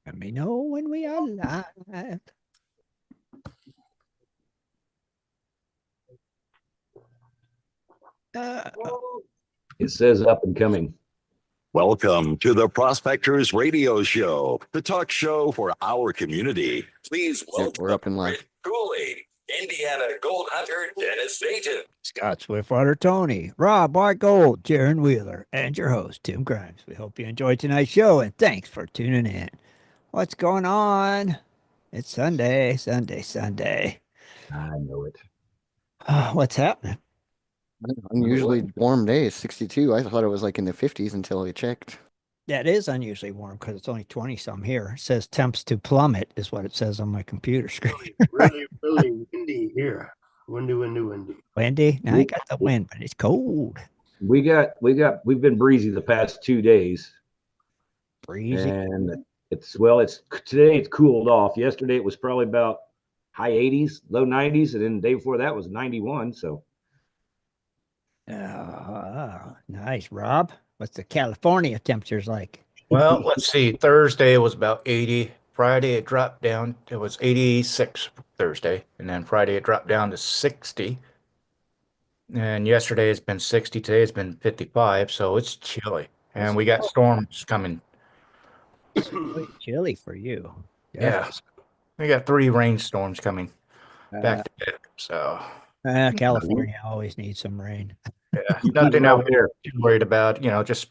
Let me know when we are live. It says up and coming. Welcome to the Prospectors Radio Show, the talk show for our community. Please welcome we're up and live. Rick Cooley, Indiana Gold Hunter Dennis Dayton, Scott Swiftwater Tony, Rob White Gold, Jaron Wheeler, and your host, Tim Grimes. We hope you enjoyed tonight's show, and thanks for tuning in. What's going on? It's Sunday. I know it. What's happening? Unusually warm day, 62. I thought it was like in the 50s until I checked. Yeah, it is unusually warm because it's only 20-some here. It says temps to plummet is what it says on my computer screen. Really windy here. Windy. Windy? Now I got the wind, but it's cold. We've been breezy the past 2 days. Breezy. And today it's cooled off. Yesterday it was probably about high 80s, low 90s, and then the day before that was 91. So nice. Rob, what's the California temperatures like? Well, let's see. Thursday was about 80. Friday it dropped down. It was 86 Thursday, and then Friday it dropped down to 60. And yesterday it's been 60. Today it's been 55, so it's chilly. And we got storms coming. Chilly for you. Yeah. We got 3 rainstorms coming back to back. So California always needs some rain. yeah, nothing that we're too worried about, just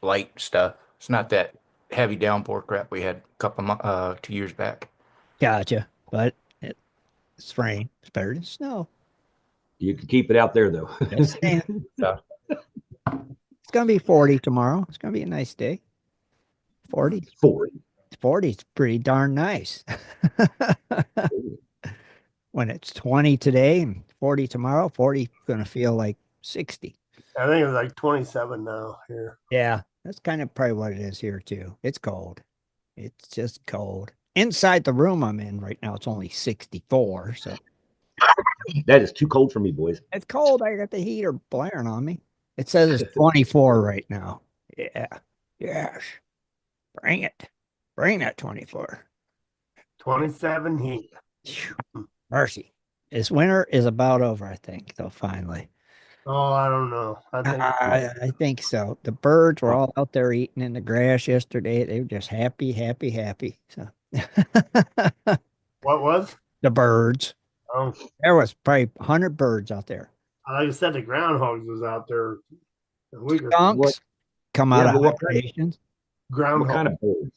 light stuff. It's not that heavy downpour crap we had a couple 2 years back. Gotcha. But it's rain. It's better than snow. you can keep it out there though. Just saying. Yeah. It's gonna be 40 tomorrow. It's gonna be a nice day. 40. 40 is pretty darn nice. When it's 20 today and 40 tomorrow, 40 is gonna feel like 60. I think it's like 27 now here. Yeah, that's kind of probably what it is here too. It's cold. It's just cold. Inside the room I'm in right now, it's only 64. So That is too cold for me, boys. it's cold. I got the heater blaring on me. It says it's 24 right now. Yeah. Yes. Bring it. Bring that 24. 27 heat. Mercy. This winter is about over, I think, though, finally. Oh, I don't know. I think so. The birds were all out there eating in the grass yesterday. They were just happy. So What was? the birds. Oh, There was probably 100 birds out there. like I said, the groundhogs was out there a week or so. Skunks come out Yeah, of but what hibernations. Groundhog. What kind of birds?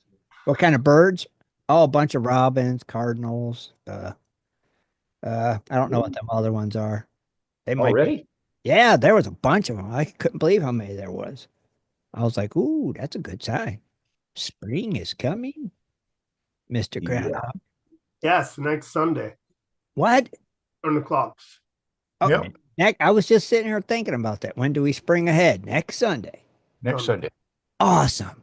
What kind of birds? Oh, a bunch of robins, cardinals. I don't know what them other ones are. They might be. Already? Yeah, there was a bunch of them. I couldn't believe how many there was. I was like, ooh, that's a good sign. Spring is coming, Mr. Yeah. Groundhog. Yes, next Sunday. What? On the clocks. Oh, Yep. Heck, I was just sitting here thinking about that. When do we spring ahead? Next Sunday. Next Sunday. Awesome.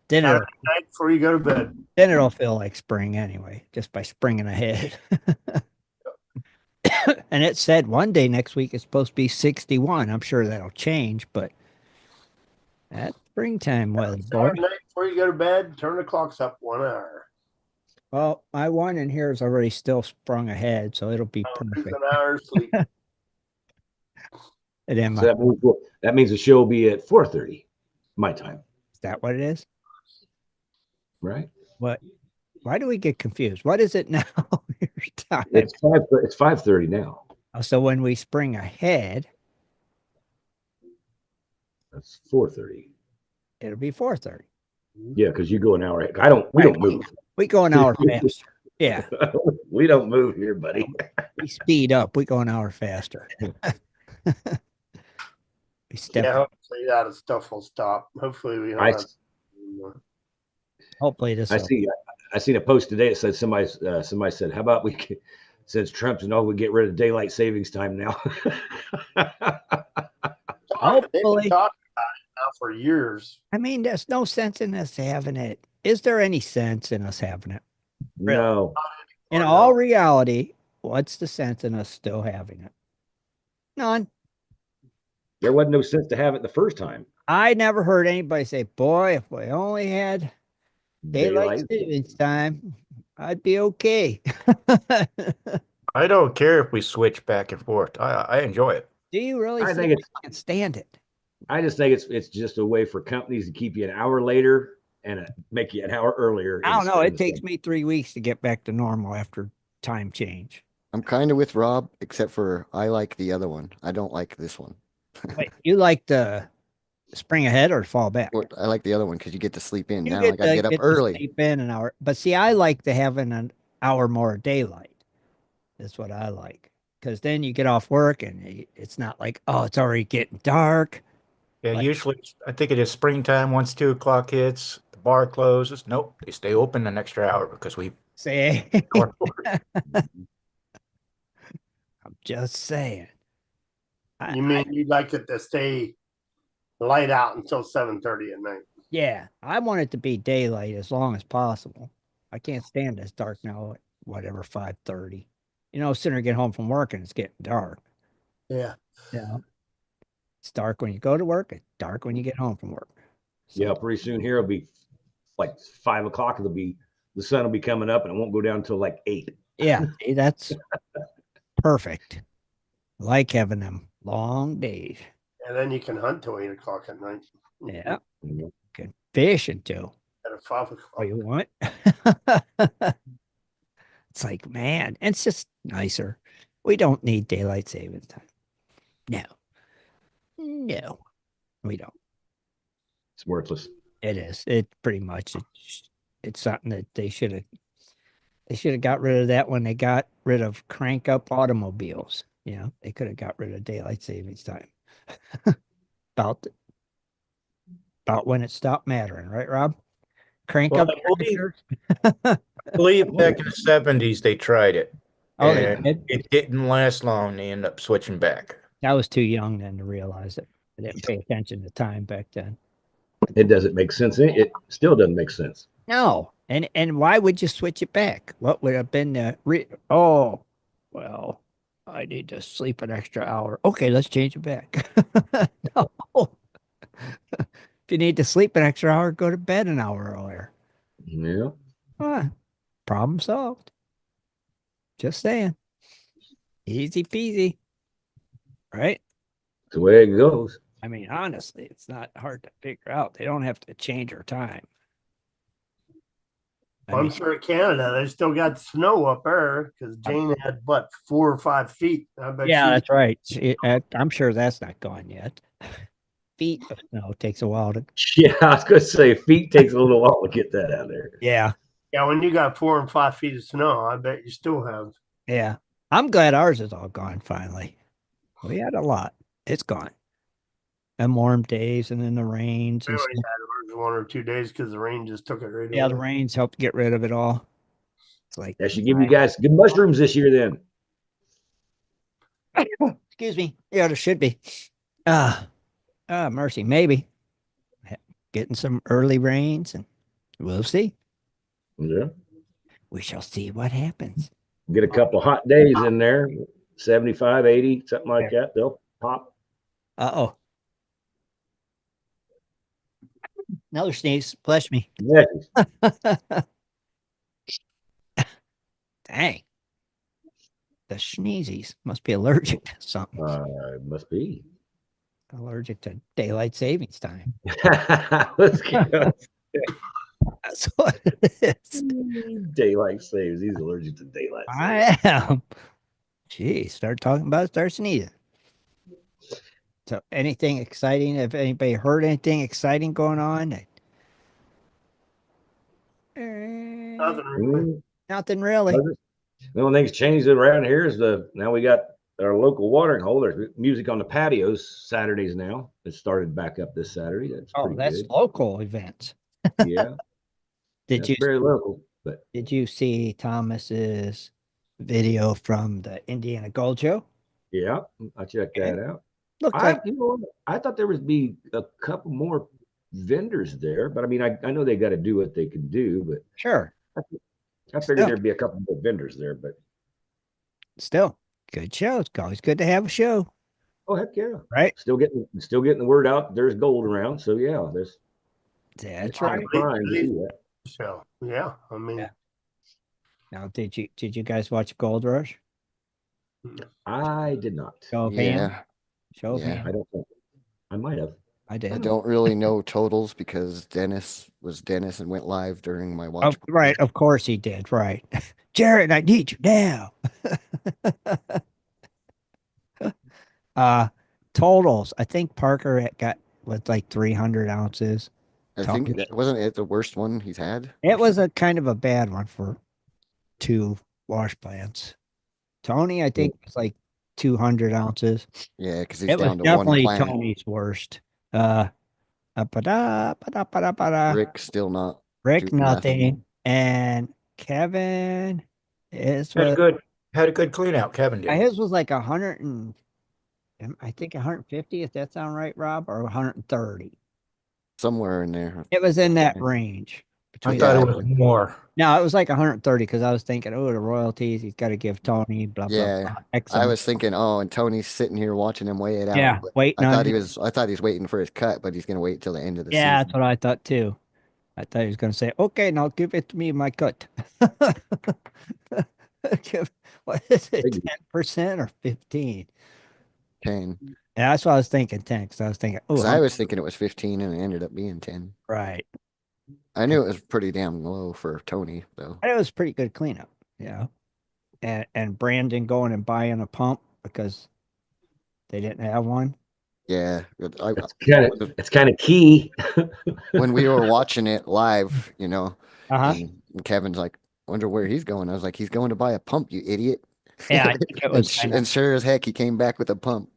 Then Saturday night before you go to bed. it'll feel like spring anyway, just by springing ahead. And it said one day next week it's supposed to be 61. I'm sure that'll change, but that's springtime weather, boy. Saturday night before you go to bed, turn the clocks up 1 hour. Well, my one in here is already still sprung ahead, so it'll be Lose perfect. an hour sleep. And then So that means the show will be at 4:30 my time, is that what it is? right? What? Why do we get confused? What is it now? Your time. It's 5:30 now. So when we spring ahead, That's 4:30. it'll be 4:30. Yeah, because you go an hour ahead. We don't move. We go an hour faster. Yeah, We don't move here, buddy. we speed up. We go an hour faster. We step. Yeah, hopefully that stuff will stop. Hopefully we don't I, have anymore. Hopefully this. I seen a post today that said somebody said, how about since Trump's we get rid of daylight savings time now. They've Hopefully. been talking about it now for years. I mean, there's no sense in us having it. Is there any sense in us having it? No. In all reality, what's the sense in us still having it? None. There wasn't no sense to have it the first time. I never heard anybody say, boy, if we only had Daylight Daylight. savings time. I'd be okay. I don't care if we switch back and forth. I enjoy it. Do you really I see? think it's. I can't stand it. I just think it's just a way for companies to keep you an hour later and make you an hour earlier. I don't know. It Instead. takes me 3 weeks to get back to normal after time change. I'm kind of with Rob, except for I like the other one. I don't like this one. Wait, you like the spring ahead or fall back? I like the other one because you get to sleep in. You Now I get got to to get up get to early. sleep in an hour. But see, I like to having an hour more daylight. That's what I like. Because then you get off work and it's not like, oh, it's already getting dark. Yeah, Like, usually I think it is springtime. Once 2 o'clock hits, the bar closes. Nope, they stay open an extra hour because we. say, I'm just saying. You mean you'd like it to stay light out until 7:30 at night? Yeah, I want it to be daylight as long as possible. I can't stand this dark now at whatever 5:30. Sooner get home from work and it's getting dark. Yeah. Yeah. It's dark when you go to work, it's dark when you get home from work. So, Yeah, pretty soon here it'll be like 5 o'clock. The sun will be coming up, and it won't go down until like 8. yeah, see, that's perfect. I like having them long days. And then you can hunt till 8 o'clock at night. Yeah, Mhm. can fish until At 5 what o'clock. you want. It's like, man, it's just nicer. We don't need daylight savings time. No, no, we don't. It's worthless. It is. It pretty much. It's something that they should have got rid of that when they got rid of crank up automobiles. They could have got rid of daylight savings time. about about when it stopped mattering, right, Rob? Crank Well, up I believe back in the 70s they tried it, Oh, they and did? it didn't last long. They ended up switching back. I was too young then to realize it. I didn't pay attention to time back then. It doesn't make sense. It still doesn't make sense. No. And why would you switch it back? What would have been oh, well, I need to sleep an extra hour. Okay, let's change it back. No. If you need to sleep an extra hour, go to bed an hour earlier. Yeah. Problem solved. Just saying. Easy peasy. Right? It's the way it goes. I mean, honestly, it's not hard to figure out. They don't have to change our time. I'm sure in Canada they still got snow up there because Jane had what 4 or 5 feet. I bet Yeah, she that's right. I'm sure that's not gone yet. Feet of snow takes a while to. Yeah, I was going to say feet takes a little while to get that out there. Yeah, Yeah, when you got 4 and 5 feet of snow, I bet you still have. yeah. I'm glad ours is all gone finally. We had a lot. It's gone. And warm days and then the rains We and only stuff. had ours 1 or 2 days because the rain just took it right Yeah, the away. rains helped get rid of it all. It's like, That should give you guys good mushrooms this year then. excuse me. Yeah, there should be. Mercy, maybe. Getting some early rains and we'll see. Yeah. We shall see what happens. Get a couple hot days in there, 75, 80, something like that. They'll pop. Uh-oh. Another sneeze. Bless me. Yeah. Dang. The sneezies must be allergic to something. It must be. Allergic to daylight savings time. Let's go. That's what it is. Daylight saves. He's allergic to daylight saves. I am. Gee, start talking about it, start sneezing. So anything exciting? Have anybody heard anything exciting going on? Nothing really. Nothing really. The only thing's changed around here is now we got our local watering hole. There's music on the patios Saturdays now. It started back up this Saturday. That's Oh, pretty that's good. local events. Yeah. Did That's you very local, but did you see Thomas's video from the Indiana Gold Show? yeah, I checked that out. Looked like I thought there would be a couple more vendors there, but I mean, I know they got to do what they can do, but sure. I figured there'd be a couple more vendors there, but Still, good show. It's always good to have a show, oh heck yeah, right? Still getting the word out. There's gold around, so yeah, That's I'm right. trying to do that. So yeah, I mean, Yeah. Now, did you guys watch Gold Rush? I did not. Show of hands. Yeah. Show of Yeah. hands. I don't think I might have. I I did. don't really know totals because Dennis was Dennis and went live during my Oh, watch. right. Of course he did. Right. Jared, I need you now. uh, Totals. I think Parker had got with like 300 ounces. I think Tony. that wasn't it the worst one he's had. It was a kind of a bad one for two wash plants. Tony, I think, was like 200 ounces. Yeah, because he's It was down to one definitely plant. Tony's worst. Uh, ba-da. Rick still not Rick, doing nothing. nothing. And Kevin, his Had a was, good clean out, Kevin did. his was like 100 and I think 150, if that sound right, Rob, or 130. Somewhere in there. It was in that range. I Between thought Yeah, it was more. No, it was like 130 because I was thinking, oh, the royalties, he's got to give Tony, blah, blah, yeah. blah. X I amount. was thinking, oh, and Tony's sitting here watching him weigh it out. Yeah, But waiting on him. I thought he's waiting for his cut, but he's gonna wait till the end of the Yeah, that's season. what I thought too. I thought he was going to say, okay, now give it to me, my cut. What is it, Maybe. 10% or 15? 10. Yeah, that's what I was thinking, 10, because I was thinking, oh, Because I was thinking it was 15 and it ended up being 10. right. I knew it was pretty damn low for Tony, though. And it was pretty good cleanup, you know. And Brandon going and buying a pump because they didn't have one. Yeah. That's kind of key. When we were watching it live, Uh-huh. and Kevin's like, wonder where he's going. I was like, he's going to buy a pump, you idiot. Yeah, I think it was kind of. And sure as heck, he came back with a pump.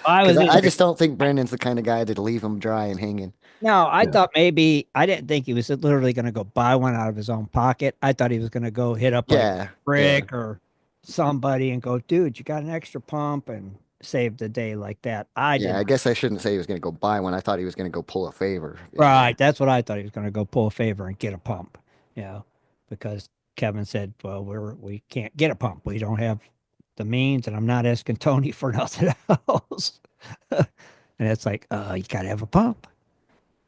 I Because was I either, just don't think Brandon's the kind of guy to leave him dry and hanging. no, I Yeah. thought maybe I didn't think he was literally going to go buy one out of his own pocket. I thought he was going to go hit up like Yeah. Rick or somebody and go, dude, you got an extra pump and save the day like that. I Yeah, didn't. I guess I shouldn't say he was going to go buy one. I thought he was going to go pull a favor. Right. That's what I thought he was going to go pull a favor and get a pump, because Kevin said, well, we can't get a pump. We don't have the means, and I'm not asking Tony for nothing else. And it's like, you got to have a pump.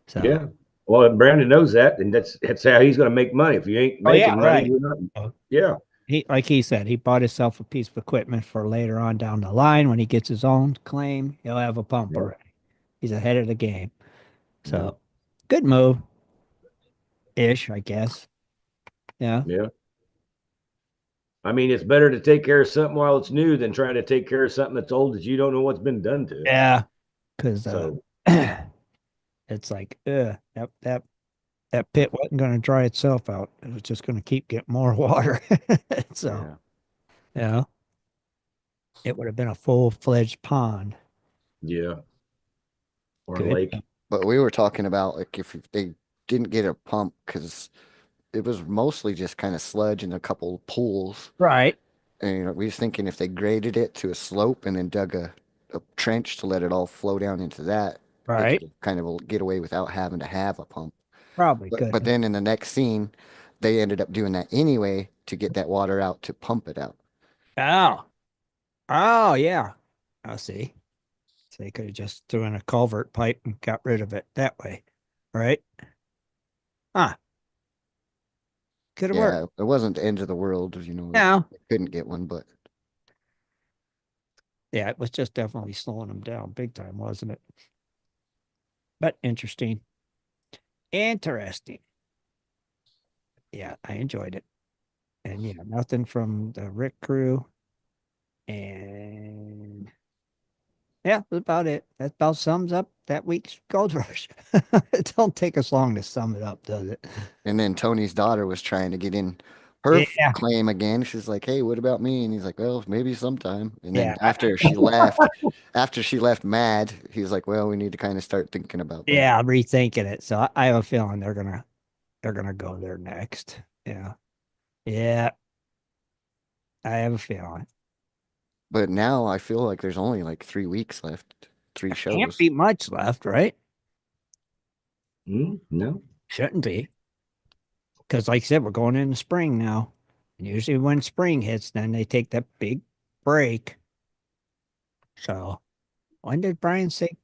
So, Yeah. Well, Brandon knows that, and that's how he's going to make money. If you ain't Oh, yeah, making money, right. you're not. Oh. Yeah. like he said, he bought himself a piece of equipment for later on down the line when he gets his own claim. He'll have a pump Yeah. already. He's ahead of the game. So, Yeah. good move, ish, I guess. Yeah. Yeah. I mean, it's better to take care of something while it's new than trying to take care of something that's old that you don't know what's been done to it. Yeah. Because So it's like, that pit wasn't going to dry itself out. It was just going to keep getting more water. So, it would have been a full-fledged pond. yeah. Or a Good. lake. But we were talking about like if they didn't get a pump because it was mostly just kind of sludge and a couple pools. Right. And we was thinking if they graded it to a slope and then dug a trench to let it all flow down into that, they Right. could kind of get away without having to have a pump. Probably But, good. but then in the next scene, they ended up doing that anyway to get that water out to pump it out. Oh. Oh, yeah. I see. So they could have just threw in a culvert pipe and got rid of it that way. Right? Huh. Could have worked. Yeah, it wasn't the end of the world, No. they couldn't get one, but Yeah, it was just definitely slowing them down big time, wasn't it? But interesting. Interesting. Yeah, I enjoyed it. And yeah, nothing from the Rick crew. And yeah, that's about it. That about sums up that week's Gold Rush. It don't take us long to sum it up, does it? and then Tony's daughter was trying to get in her Yeah. claim again. She's like, "Hey, what about me?" And he's like, "Well, maybe sometime." And then Yeah. after she left mad, he was like, "Well, we need to kind of start thinking about that." Yeah, I'm rethinking it. So I have a feeling they're gonna go there next. Yeah. Yeah. I have a feeling. But now I feel like there's only like 3 weeks left, three Can't shows. be much left, right? No. Shouldn't be. Because like I said, we're going into spring now. And usually when spring hits, then they take that big break. So when did Brian say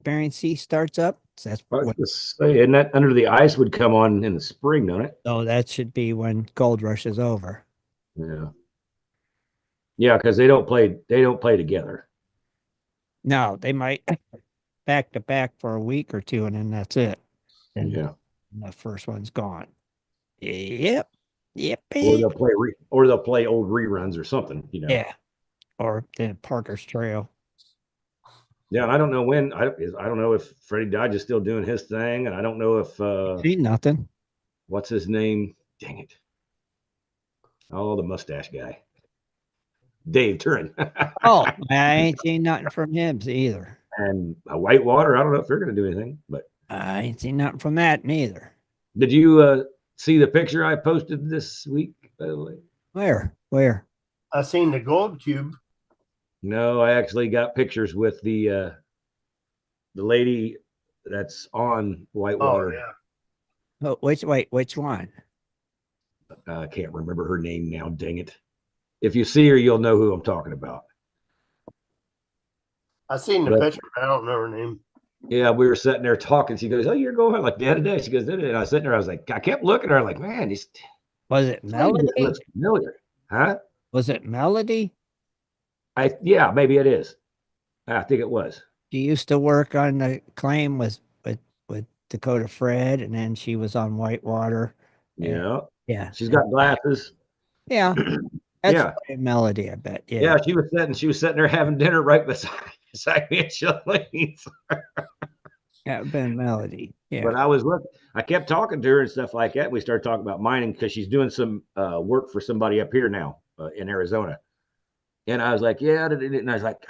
Bering Sea starts up? That's I was what. gonna say, and that Under the Ice would come on in the spring, don't it? So that should be when Gold Rush is over. Yeah. Yeah, because they don't play. They don't play together. No, they might back to back for a week or two, and then that's it. And Yeah. the first one's gone. Yep. Yep. Or they'll play old reruns or something. Yeah. Or the Parker's Trail. Yeah, and I don't know when. I don't know if Freddie Dodge is still doing his thing, and I don't know if See nothing. what's his name? Dang it! Oh, the mustache guy, Dave Turin. Oh, I ain't seen nothing from him either. And Whitewater. I don't know if they're going to do anything, but I ain't seen nothing from that neither. did you see the picture I posted this week? By the way, Where? I seen the gold cube. no, I actually got pictures with the lady that's on Oh Whitewater. yeah. Oh, which one? I can't remember her name now. Dang it! If you see her, you'll know who I'm talking about. I seen the But- picture. But I don't know her name. Yeah, we were sitting there talking. She goes, "Oh, you're going like the other day." She goes, "Did it?" And I was sitting there. I was like, I kept looking at her. Like, man, this Was it lady Melody? just looks familiar, huh? Was it Melody? Yeah, maybe it is. I think it was. She used to work on the claim with Dakota Fred, and then she was on Whitewater. Yeah, Yeah. she's got glasses. Yeah. That's Yeah. probably Melody, I bet. Yeah, Yeah. she was sitting there having dinner right beside me at Shillings. That would been Melody. Yeah. But I kept talking to her and stuff like that. We started talking about mining because she's doing some work for somebody up here now in Arizona. And I was like, yeah, and I was like,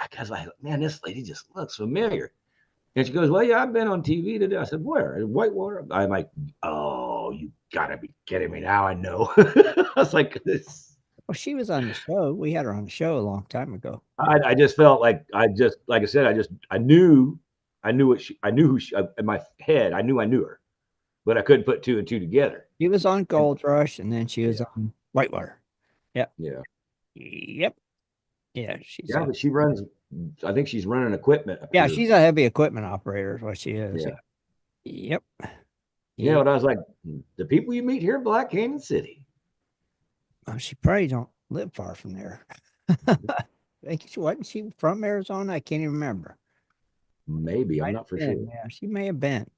man, this lady just looks familiar. And she goes, well, yeah, I've been on TV today. I said, where? In Whitewater? I'm like, oh, you gotta be kidding me. Now I know. I was like, this. Well, she was on the show. We had her on the show a long time ago. I just felt like like I said, I knew who she, in my head, I knew her, but I couldn't put two and two together. She was on Gold Rush, and then she was on Whitewater. Yep. Yeah. Yep. Yeah. Yeah, but she runs, I think she's running equipment. Yeah, she's a heavy equipment operator, is what she is. Yeah. Yep. Yeah, but I was like, the people you meet here in Black Canyon City. Well, she probably don't live far from there. Wasn't she from Arizona? I can't even remember. Maybe, I'm Might not for have sure. been, yeah, she may have been.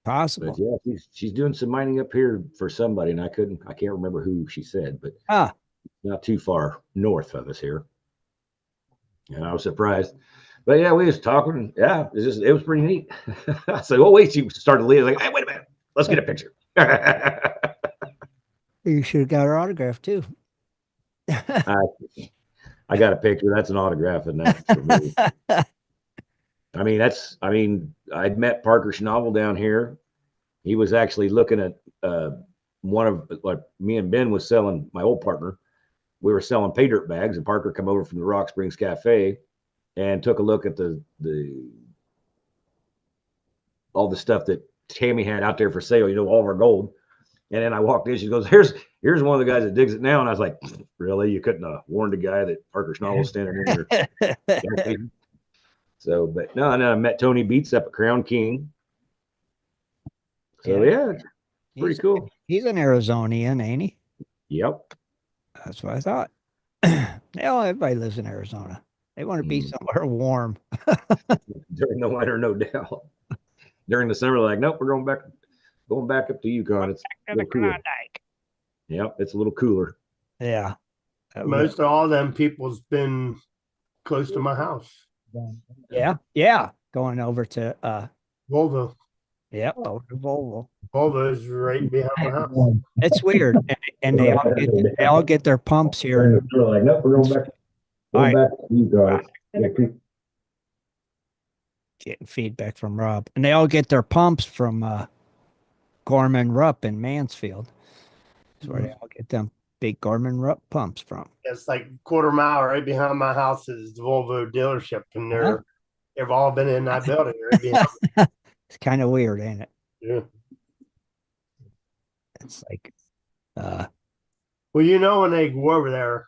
Possible. But yeah, she's doing some mining up here for somebody, and I can't remember who she said, but not too far north of us here. And I was surprised. But yeah, we was talking. Yeah, it was pretty neat. I said, "Oh wait," she started leaving. Like, hey, wait a minute, let's get a picture. You should have got her autograph too. I got a picture. That's an autograph, and that's for me. I'd met Parker Schnabel down here. He was actually looking at one of, like, me and Ben was selling, my old partner. We were selling pay dirt bags, and Parker come over from the Rock Springs Cafe and took a look at all the stuff that Tammy had out there for sale. All of our gold. And then I walked in. She goes, "Here's one of the guys that digs it now." And I was like, "Really? You couldn't have warned the guy that Parker Schnabel's standing there?" So, but no, and then I met Tony Beats up at Crown King. So yeah, it's pretty cool. He's an Arizonian, ain't he? Yep. That's what I thought. Everybody lives in Arizona. They want to be somewhere warm. During the winter, no doubt. During the summer, like, nope, we're going back up to Yukon. It's a little cooler. Yep, it's a little cooler. Yeah. Most of all them people's been close to my house. Yeah. Going over to Volvo. Yep, over to Volvo. Volvo's right behind my house. It's weird. And they all get their pumps here. Like, nope, we're going back to Yukon. Getting feedback from Rob. And they all get their pumps from Gorman Rupp in Mansfield. That's where they all get them big Gorman Rupp pumps from. It's like quarter mile right behind my house is the Volvo dealership, and they've all been in that building right behind me. It's kind of weird, ain't it? Yeah. It's like well, when they go over there,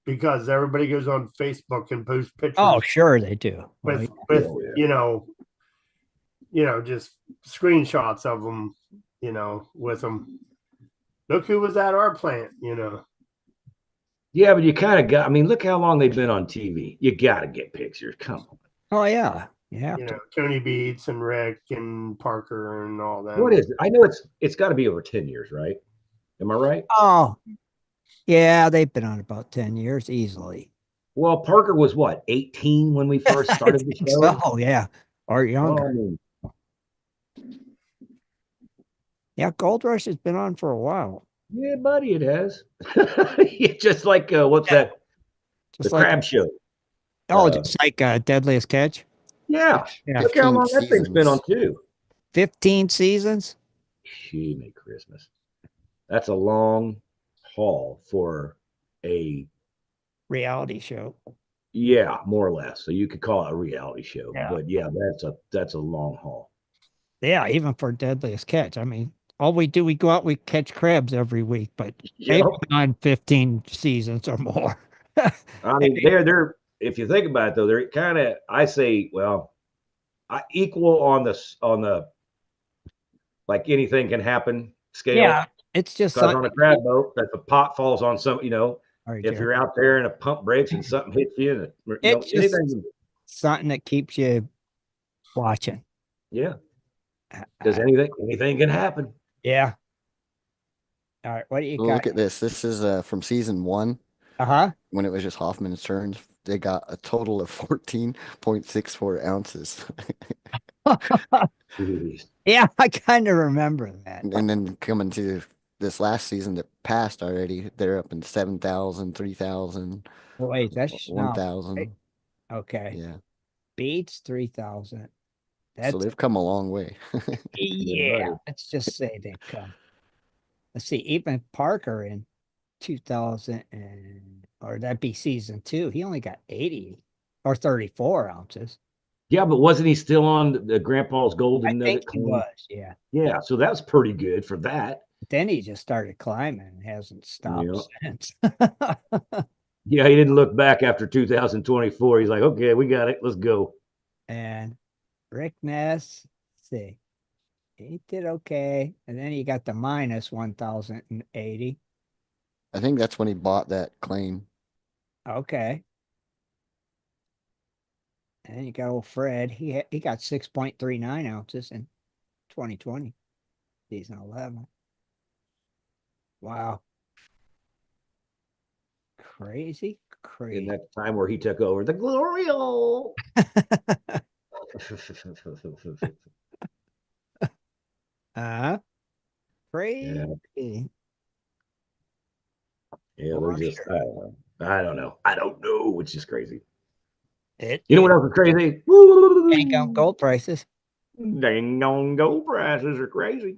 because everybody goes on Facebook and posts pictures. Oh, sure they do. With just screenshots of them, with them. Look who was at our plant. Yeah, but you kind of got. I mean, look how long they've been on TV. You got to get pictures. Come on. Oh yeah, you have to. Tony Beats and Rick and Parker and all What them. is it? I know it's got to be over 10 years, right? Am I right? Oh yeah, they've been on about 10 years easily. Well, Parker was what, 18 when we first I started the think show? so. Yeah, or Well, I younger. mean, Yeah, Gold Rush has been on for a while. yeah, buddy, it has. Just like what's Yeah. that? The Just like Crab Show. just like Deadliest Catch. Yeah, Yeah, look how 15 long that thing's been on seasons. too. 15 seasons. She made Christmas. That's a long haul for a Reality show. yeah, more or less. So you could call it a reality show, Yeah. but yeah, that's a long haul. Yeah, even for Deadliest Catch. I mean, all we do, we go out, we catch crabs every week, but they've Yep. been on 15 seasons or more. I mean, they're if you think about it though, they're kind of I say, well, I equal on the like anything can happen Yeah, scale. it's just Because on something. a crab boat, if a pot falls on some, All right, if Jared. you're out there and a pump breaks and something hits you, and It's just anything, something that keeps you watching. yeah, Uh, because uh, anything can happen. yeah. All right. What do you Well, got? look at this. This is from season 1 Uh when it was just Hoffman's turns. They got a total of 14.64 ounces. huh. Jeez. Yeah, I kind of remember that. And then coming to this last season that passed already, they're up in 7,000, 3,000, Wait, that's snow, right? 1,000. Okay. Yeah. Beats 3,000. So That's they've come a long way. Yeah, yeah. buddy. Let's just say they've come. Let's see. Even Parker in 2000 or that'd be season 2. He only got 80 or 34 ounces. Yeah, but wasn't he still on the Grandpa's I Golden think Nugget he claim? was. Yeah. Yeah, so that's pretty good for that. But then he just started climbing and hasn't stopped Yeah, since. yeah, he didn't look back after 2024. He's like, okay, we got it. Let's go. And Rick Ness, let's see, he did okay. And then he got the minus 1,080. I think that's when he bought that claim. Okay. And then you got old Fred. He got 6.39 ounces in 2020, season 11. Wow. Crazy, In crazy. that time where he took over the glory hole. uh, Yeah, crazy. yeah, they're For just sure. I don't know. I don't know. It's just crazy. It You know what is. else is crazy? Ain't got gold prices. Dang dong gold prices are crazy.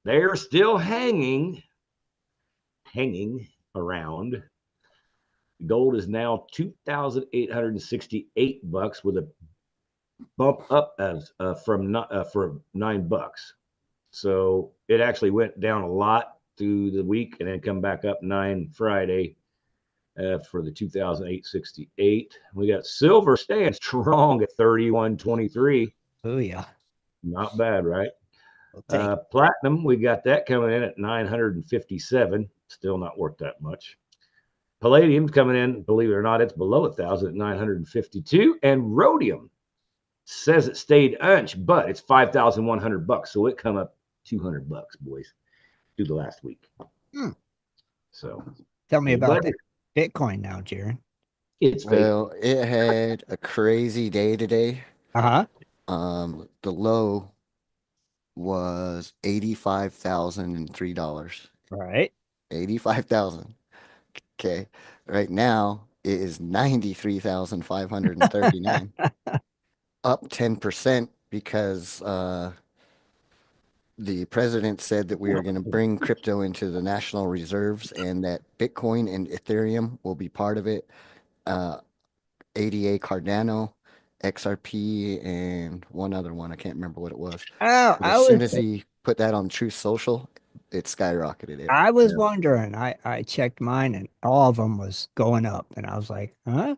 They're still hanging around. Gold is now $2,868 with a bump up as for $9. So it actually went down a lot through the week and then come back up 9 Friday for the 2008-68. We got silver staying strong at 31.23. Oh yeah. Not bad, right? We'll take it. Platinum, we got that coming in at 957. Still not worth that much. Palladium coming in, believe it or not, it's below 1,000 at 952. And rhodium says it stayed unch, but it's $5,100. So it come up $200, boys, through the last week. Hmm. So Tell me hey, about buddy, that Bitcoin now, Jaron. it's fake. Well, it had a crazy day today. Uh-huh. The low was $85,003. Right. 85,000. Okay. Right now it is 93,539. Up 10% because the president said that we are going to bring crypto into the national reserves and that Bitcoin and Ethereum will be part of it. ADA Cardano, XRP, and one other one. I can't remember what it was. Oh, But as soon as he put that on Truth Social, it skyrocketed it. I was Yeah. wondering. I checked mine and all of them was going up. And I was like, huh?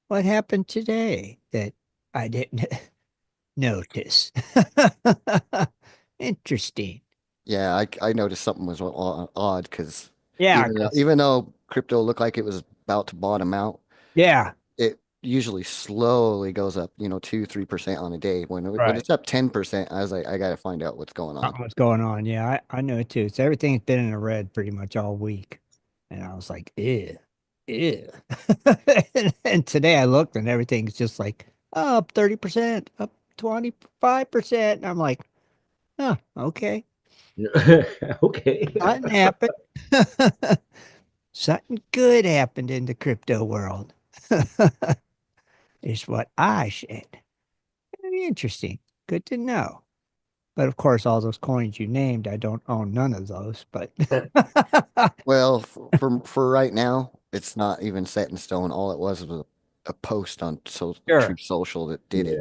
What happened today that I didn't? notice. Interesting. Yeah, I noticed something was odd because Yeah, even though crypto looked like it was about to bottom out, yeah, it usually slowly goes up, 2, 3% on a day. When right. it's up 10%, I was like, I gotta find out what's going on. What's going on? Yeah, I know it too. So everything's been in the red pretty much all week. And I was like, ew, ew. And today I looked and everything's just like up 30%, up 25%. And I'm like, oh, okay. Okay. Something happened. Something good happened in the crypto world. Is what I said. Very interesting. Good to know. But of course, all those coins you named, I don't own none of those. But Well, for right now, it's not even set in stone. All it was a post on sure. Truth Social that did it.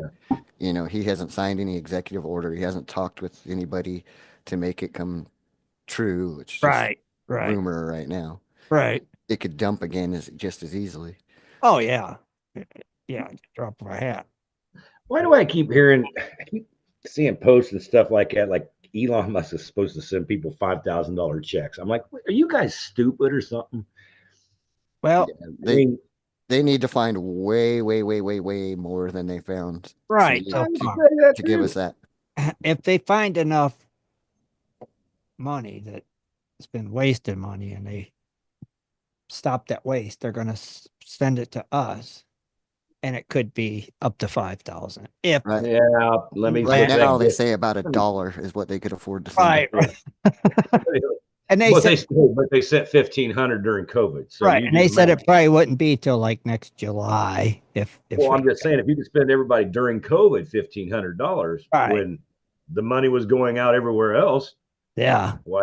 Yeah. He hasn't signed any executive order. He hasn't talked with anybody to make it come true. It's just Right. Right. rumor right now. Right. It could dump again just as easily. Oh yeah. Yeah. Drop of a hat. Why do I keep hearing, I keep seeing posts and stuff like that? Like Elon Musk is supposed to send people $5,000 checks. I'm like, are you guys stupid or something? Well, Yeah, I mean, they need to find way, way, way, way, way more than they found right. So I far, say that to give us too. that. if they find enough money that it's been wasted money and they stop that waste, they're going to send it to us, and it could be up to 5,000. If Right. Yeah, let me Right get land, that. now, they say about $1 is what they could afford to send right, it. right. Yeah. And they But said they sent 1,500 during COVID. So right, you and they just said imagine. it probably wouldn't be till like next July if Well, we I'm just saying, if you could spend everybody during COVID $1,500 right. when the money was going out everywhere else, Yeah, why?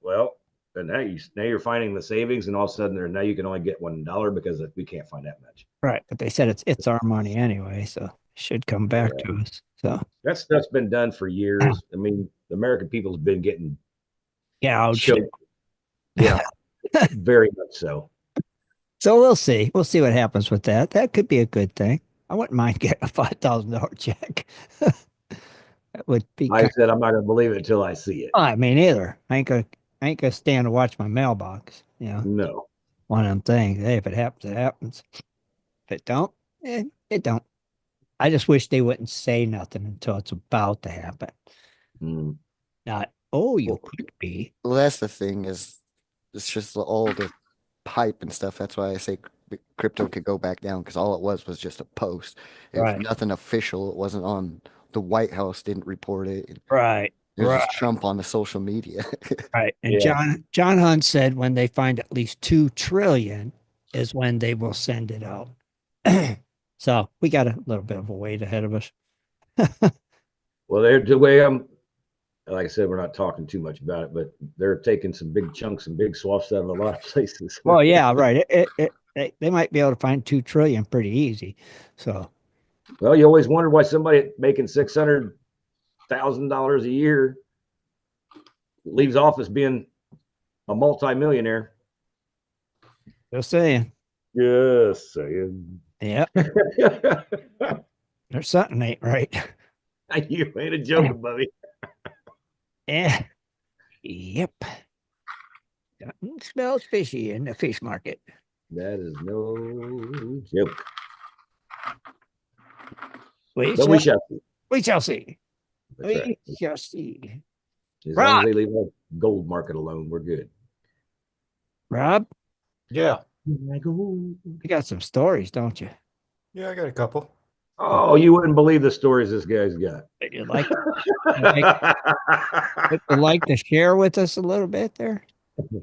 Well, and now you're finding the savings, and all of a sudden, now you can only get $1 because we can't find that much. right. But they said it's our money anyway, so it should come back Yeah, to us. So that stuff's been done for years. I mean, the American people's been getting gouged. choked. Yeah, very much so. So we'll see. We'll see what happens with that. That could be a good thing. I wouldn't mind getting a $5,000 check. That would be Like I kind said, I'm not going to believe it until I see it. I mean, either. I ain't gonna stand and watch my mailbox. No. One of them things. Hey, if it happens, it happens. If it don't, it don't. I just wish they wouldn't say nothing until it's about to happen. Mm. Not, oh, you Well, could be. well, that's the thing is it's just all the hype and stuff. That's why I say crypto could go back down because all it was just a post. It was Right, nothing official. It wasn't on the White House didn't report it. right, It was right, just Trump on the social media. right. And Yeah. John Hunt said when they find at least 2 trillion is when they will send it out. So we got a little bit of a wait ahead of us. Well, the way like I said, we're not talking too much about it, but they're taking some big chunks and big swaths out of a lot of places. Well, yeah, right. They might be able to find 2 trillion pretty easy. So Well, you always wondered why somebody making $600,000 a year leaves office being a multimillionaire. just saying. Yes, saying. Yep. There's something ain't right. You ain't a joking, buddy. Yeah. Yep. Something smells fishy in the fish market. That is no joke. We But shall, we shall see. we shall see. That's right. We shall see. As long as Rob, they leave the gold market alone, we're good. Rob, Yeah. you got some stories, don't you? Yeah, I got a couple. Oh, you wouldn't believe the stories this guy's got. That you'd like to share with us a little bit there?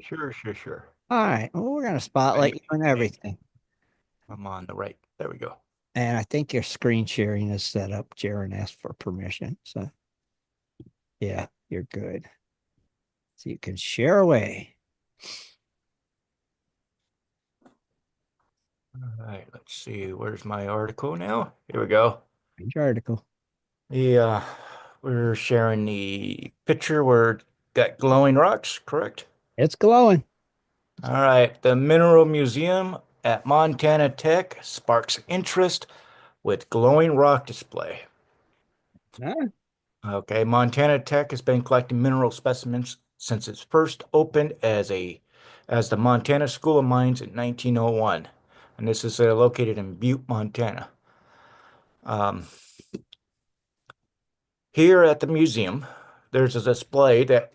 Sure, sure, sure. All right. Well, we're going to spotlight you on everything. I'm on the right. There we go. And I think your screen sharing is set up. Jaron asked for permission. So, yeah, you're good. So you can share away. All right, let's see. Where's my article now? Here we go. Read your article. Yeah, we're sharing the picture where it got glowing rocks, correct? It's glowing. All right, the Mineral Museum at Montana Tech sparks interest with glowing rock display. Huh? Okay, Montana Tech has been collecting mineral specimens since its first opened as the Montana School of Mines in 1901, and this is located in Butte, Montana. Um, Here at the museum, there's a display that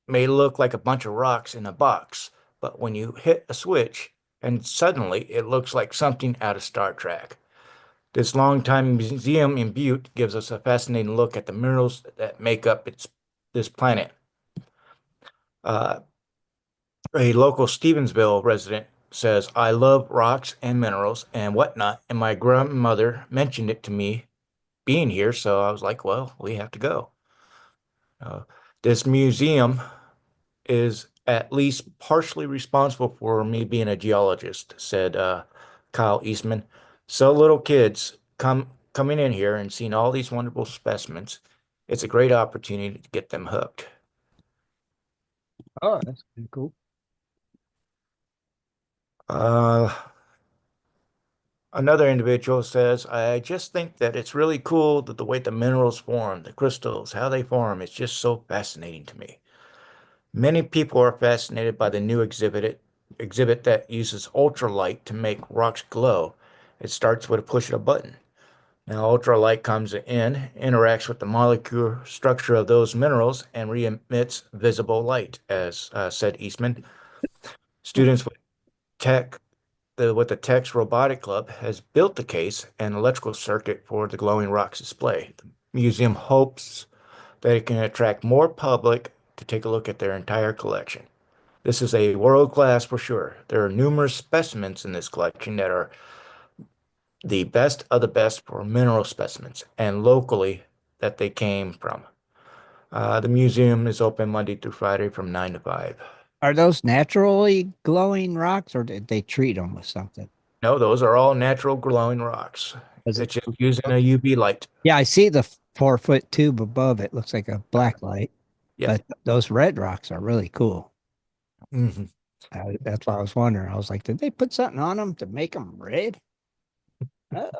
may look like a bunch of rocks in a box, but when you hit a switch, and suddenly it looks like something out of Star Trek. This longtime museum in Butte gives us a fascinating look at the minerals that make up this planet. Uh, a local Stevensville resident says, I love rocks and minerals and whatnot, and my grandmother mentioned it to me being here, so I was like, well, we have to go. Uh, this museum is at least partially responsible for me being a geologist, said Kyle Eastman. So little kids coming in here and seeing all these wonderful specimens, it's a great opportunity to get them hooked. Oh, that's kind of cool. Uh, Another individual says, I just think that it's really cool that the way the minerals form, the crystals, how they form, it's just so fascinating to me. Many people are fascinated by the new exhibit that uses ultralight to make rocks glow. It starts with a push of a button. Now, ultralight comes in, interacts with the molecular structure of those minerals, and re-emits visible light, as said Eastman. Students tech with the Tech's Robotic Club has built the case and electrical circuit for the glowing rocks display. The museum hopes that it can attract more public to take a look at their entire collection. This is a world class for sure. There are numerous specimens in this collection that are the best of the best for mineral specimens and locally that they came from. The museum is open Monday through Friday from 9 to 5. Are those naturally glowing rocks, or did they treat them with something? No, those are all natural glowing rocks. Does it? It's just using a UV light. Yeah, I see the 4 foot tube above it. Looks like a black light, Yeah. but those red rocks are really cool. Hmm. That's why I was wondering. I was like, did they put something on them to make them red? Oh,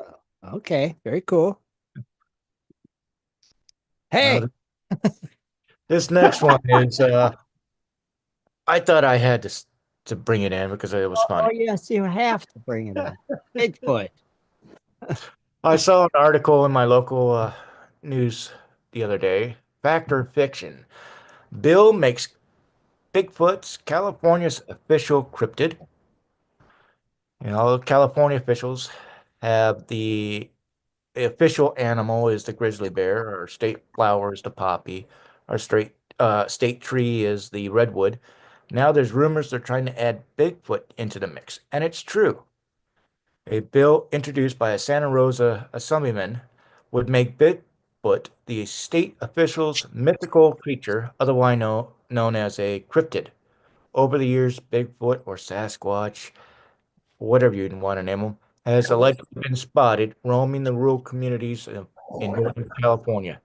okay, very cool. Now, Hey, this next one is I thought I had to bring it in because it was oh funny. yes, you have to bring it in. Bigfoot. I saw an article in my local news the other day. Fact or fiction? Bill makes Bigfoot's California's official cryptid. California officials have the official animal is the grizzly bear, our state flower is the poppy, our state tree is the redwood. Now there's rumors they're trying to add Bigfoot into the mix, and it's true. A bill introduced by a Santa Rosa assemblyman would make Bigfoot the state official's mythical creature, otherwise known as a cryptid. Over the years, Bigfoot or Sasquatch, whatever you want to name them, has allegedly been spotted roaming the rural communities in Northern California.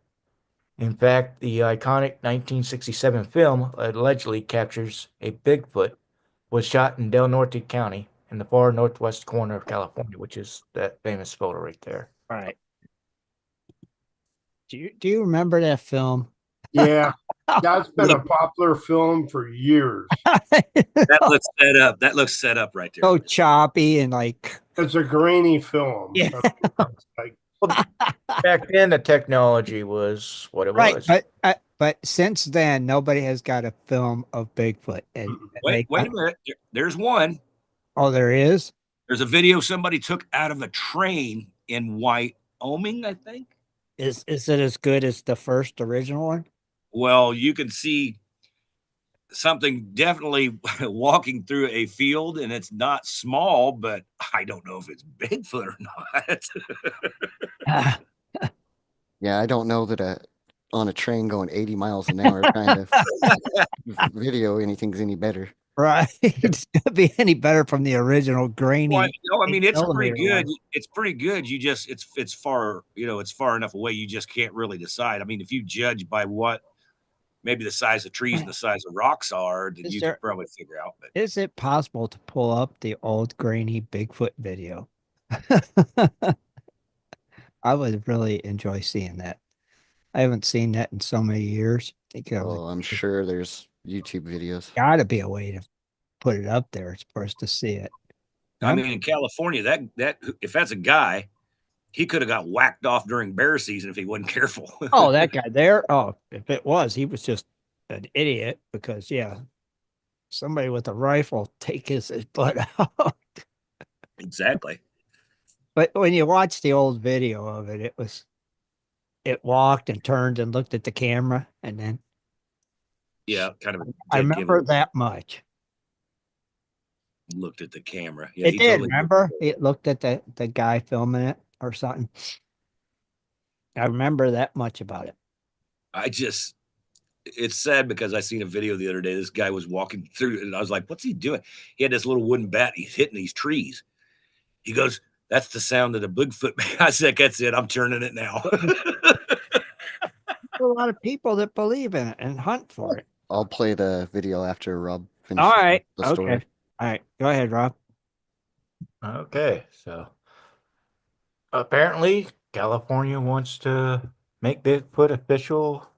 In fact, the iconic 1967 film allegedly captures a Bigfoot was shot in Del Norte County in the far northwest corner of California, which is that famous photo right there. All right. Do you remember that film? Yeah, that's been a popular film for years. That looks set up. That looks set up right there. So choppy and like It's a grainy film. yeah. Like, Back then, the technology was what it Right, was. but since then nobody has got a film of Bigfoot, and Wait a minute. There's one. oh, there is. There's a video somebody took out of a train in Wyoming, I think. Is it as good as the first original one? Well, you can see something definitely walking through a field, and it's not small, but I don't know if it's Bigfoot or not. Ah, Yeah, I don't know that on a train going 80 miles an hour trying to video anything's any better. right. It's gonna be any better from the original grainy Well, no, I mean it's pretty 8 millimeter good. one. It's pretty good. You just it's far, it's far enough away. You just can't really decide. I mean, if you judge by what maybe the size of trees and the size of rocks are, then you could probably figure out. But Is it possible to pull up the old grainy Bigfoot video? I would really enjoy seeing that. I haven't seen that in so many years. I think Oh, I'm sure there's YouTube videos. got to be a way to put it up there for us to see it. I mean, in California, that if that's a guy, he could have got whacked off during bear season if he wasn't careful. Oh, that guy there. Oh, if it was, he was just an idiot because yeah, somebody with a rifle take his butt out. Exactly. But when you watch the old video of it, it walked and turned and looked at the camera, and then Yeah, kind of a I dead remember giveaway. that much. Looked at the camera. Yeah, It he did. totally. Remember, it looked at the guy filming it or something. I remember that much about it. I just, it's sad because I seen a video the other day. This guy was walking through, and I was like, "What's he doing?" He had this little wooden bat. He's hitting these trees. He goes, "That's the sound of the Bigfoot." I said, "That's it. I'm turning it now." A lot of people that believe in it and hunt for it. I'll play the video after Rob All finishes right. the Okay. story. All right. Go ahead, Rob. Okay, so apparently California wants to make Bigfoot official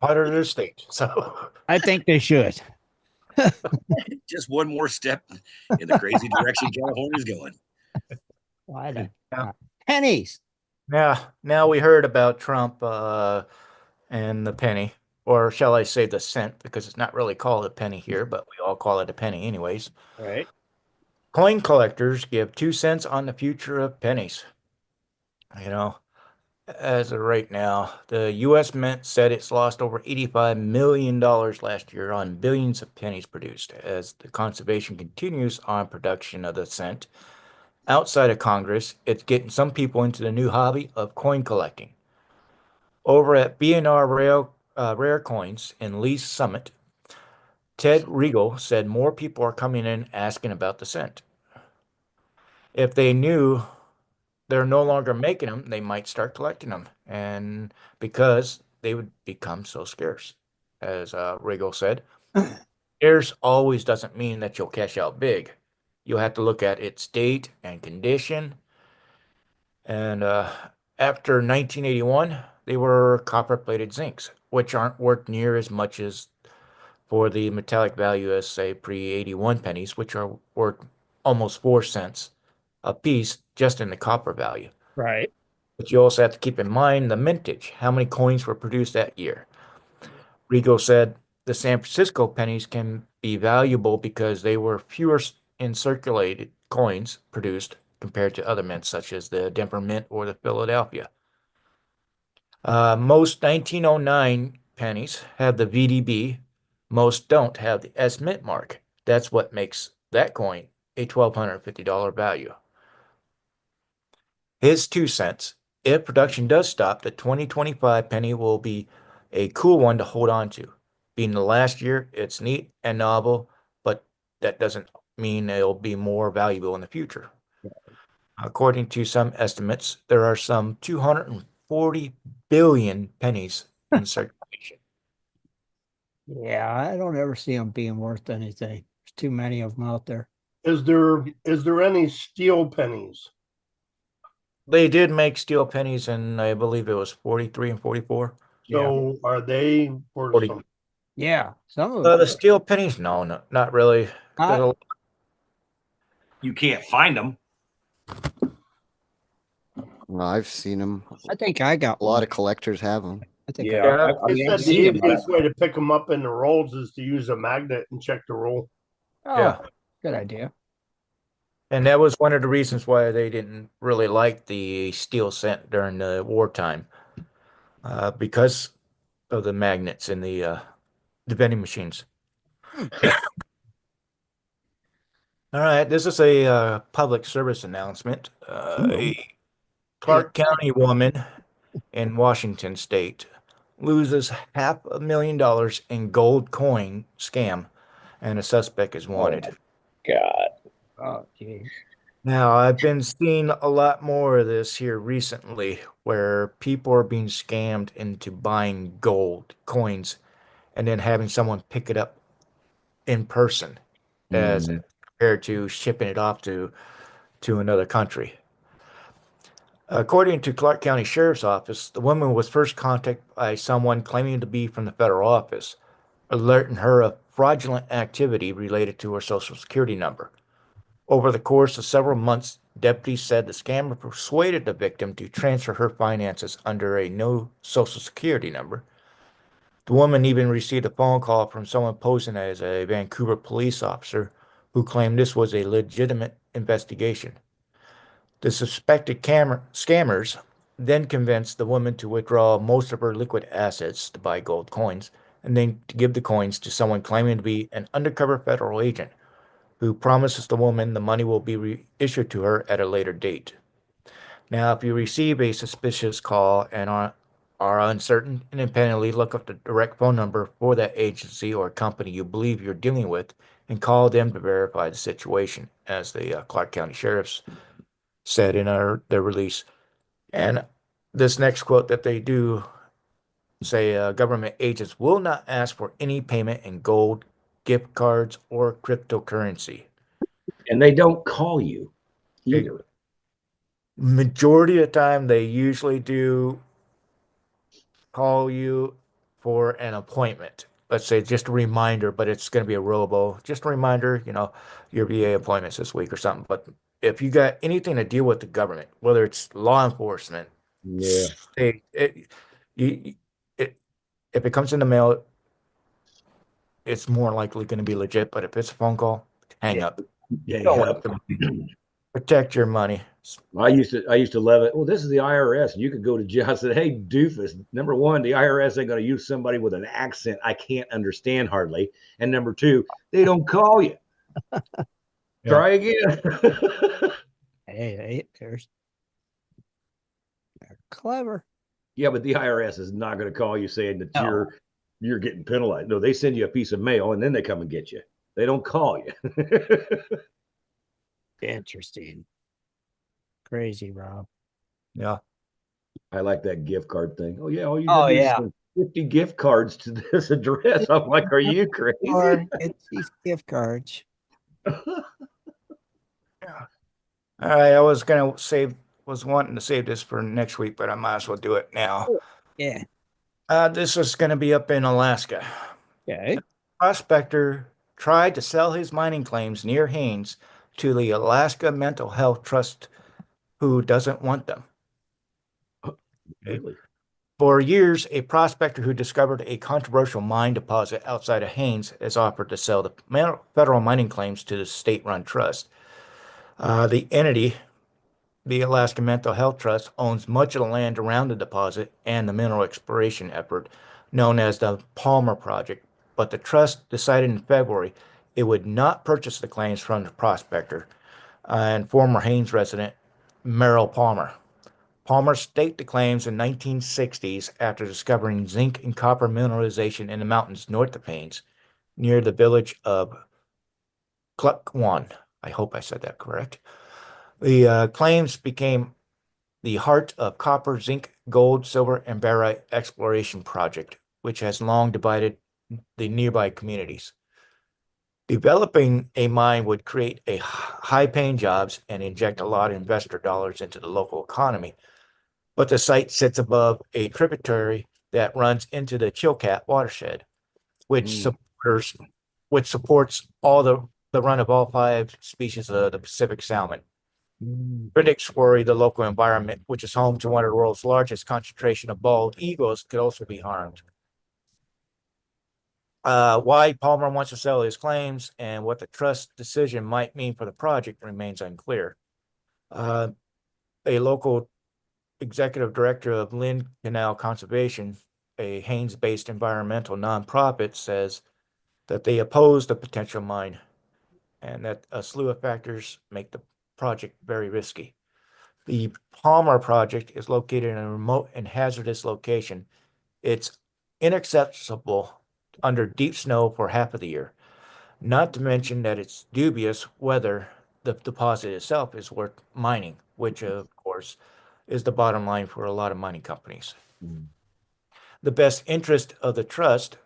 part of their state. So I think they should. Just one more step in the crazy direction California's going. Why the now, pennies? now we heard about Trump and the penny, or shall I say the cent, because it's not really called a penny here, but we all call it a penny anyways. Right. Coin collectors give 2 cents on the future of pennies. You know, as of right now, the U.S. Mint said it's lost over $85 million last year on billions of pennies produced as the conservation continues on production of the cent. Outside of Congress, it's getting some people into the new hobby of coin collecting. Over at B&R Rare Coins in Lee's Summit, Ted Regal said more people are coming in asking about the cent. If they knew they're no longer making them, they might start collecting them, and because they would become so scarce, as Regal said. Scarce always doesn't mean that you'll cash out big. You'll have to look at its date and condition. And after 1981, they were copper-plated zincs, which aren't worth near as much as for the metallic value as, say, pre-81 pennies, which are worth almost 4 cents a piece just in the copper value. Right. But you also have to keep in mind the mintage, how many coins were produced that year. Rigo said the San Francisco pennies can be valuable because they were fewer in circulated coins produced compared to other mints such as the Denver Mint or the Philadelphia. Most 1909 pennies have the VDB. Most don't have the S Mint mark. That's what makes that coin a $1,250 value. His 2 cents. If production does stop, the 2025 penny will be a cool one to hold on to. Being the last year, it's neat and novel, but that doesn't mean it'll be more valuable in the future. According to some estimates, there are some 240 billion pennies in circulation. Yeah, I don't ever see them being worth anything. There's too many of them out there. Is there any steel pennies? They did make steel pennies, and I believe it was 43 and 44. So are they for 40. some? Yeah, some of them. The steel pennies? No, not really. I, You can't find them. Well, I've seen them. I think I got A lot one. of collectors have them. I think Yeah, Yeah. I They mean, I've said the seen them. easiest way to pick them up in the rolls is to use a magnet and check the roll. Oh, Yeah. good idea. And that was one of the reasons why they didn't really like the steel cent during the wartime, because of the magnets in the vending machines. All right, this is a public service announcement. A Clark County woman in Washington State loses $500,000 in gold coin scam, and a suspect is wanted. God. Oh, geez. Now, I've been seeing a lot more of this here recently where people are being scammed into buying gold coins and then having someone pick it up in person as compared to shipping it off to another country. According to Clark County Sheriff's Office, the woman was first contacted by someone claiming to be from the federal office, alerting her of fraudulent activity related to her Social Security number. Over the course of several months, deputies said the scammer persuaded the victim to transfer her finances under a no Social Security number. The woman even received a phone call from someone posing as a Vancouver police officer who claimed this was a legitimate investigation. The suspected scammers then convinced the woman to withdraw most of her liquid assets to buy gold coins and then to give the coins to someone claiming to be an undercover federal agent who promises the woman the money will be reissued to her at a later date. Now, if you receive a suspicious call and are uncertain, independently look up the direct phone number for that agency or company you believe you're dealing with and call them to verify the situation, as the Clark County Sheriff's said in their release. And this next quote that they do say government agents will not ask for any payment in gold, gift cards, or cryptocurrency. And they don't call you They, either. majority of the time, they usually do call you for an appointment. Let's say just a reminder, but it's going to be a robo. Just a reminder, your VA appointments this week or something. But if you got anything to deal with the government, whether it's law enforcement, Yeah. state, you, it, if it comes in the mail, it's more likely going to be legit. But if it's a phone call, hang Yeah. up. Hang Don't up. waste the money. Protect your money. I used to love it. Well, this is the IRS. You could go to jail. I said, hey, doofus. Number one, the IRS ain't going to use somebody with an accent I can't understand hardly. And number two, they don't call you. Yeah. Try again. Hey, they're clever. Yeah, but the IRS is not going to call you saying that No. you're getting penalized. No, they send you a piece of mail and then they come and get you. They don't call you. Interesting. Crazy, Rob. Yeah. I like that gift card thing. Oh yeah, all you gotta Oh do is yeah. send 50 gift cards to this address. I'm like, are you Or crazy? it's these gift cards. Yeah. All right. I was wanting to save this for next week, but I might as well do it now. Yeah. This is going to be up in Alaska. Okay. Prospector tried to sell his mining claims near Haines to the Alaska Mental Health Trust, who doesn't want them. Okay. Really? For years, a prospector who discovered a controversial mine deposit outside of Haines has offered to sell the federal mining claims to the state-run trust. The entity, the Alaska Mental Health Trust, owns much of the land around the deposit and the mineral exploration effort known as the Palmer Project, but the trust decided in February it would not purchase the claims from the prospector and former Haines resident Merrill Palmer. Palmer staked the claims in 1960s after discovering zinc and copper mineralization in the mountains north of Haines, near the village of Cluckwan. I hope I said that correct. The claims became the heart of copper, zinc, gold, silver, and barite exploration project, which has long divided the nearby communities. Developing a mine would create a high-paying jobs and inject a lot of investor dollars into the local economy. But the site sits above a tributary that runs into the Chilkat watershed, which Mm. supports which supports all the run of all five species of the Pacific salmon. Mm. Critics worry the local environment, which is home to one of the world's largest concentration of bald eagles, could also be harmed. Why Palmer wants to sell his claims and what the trust decision might mean for the project remains unclear. A local executive director of Lynn Canal Conservation, a Haines-based environmental nonprofit, says that they oppose the potential mine and that a slew of factors make the project very risky. The Palmer project is located in a remote and hazardous location. It's inaccessible under deep snow for half of the year, not to mention that it's dubious whether the deposit itself is worth mining, which, of course, is the bottom line for a lot of mining companies. Mm. The best interest of the trust,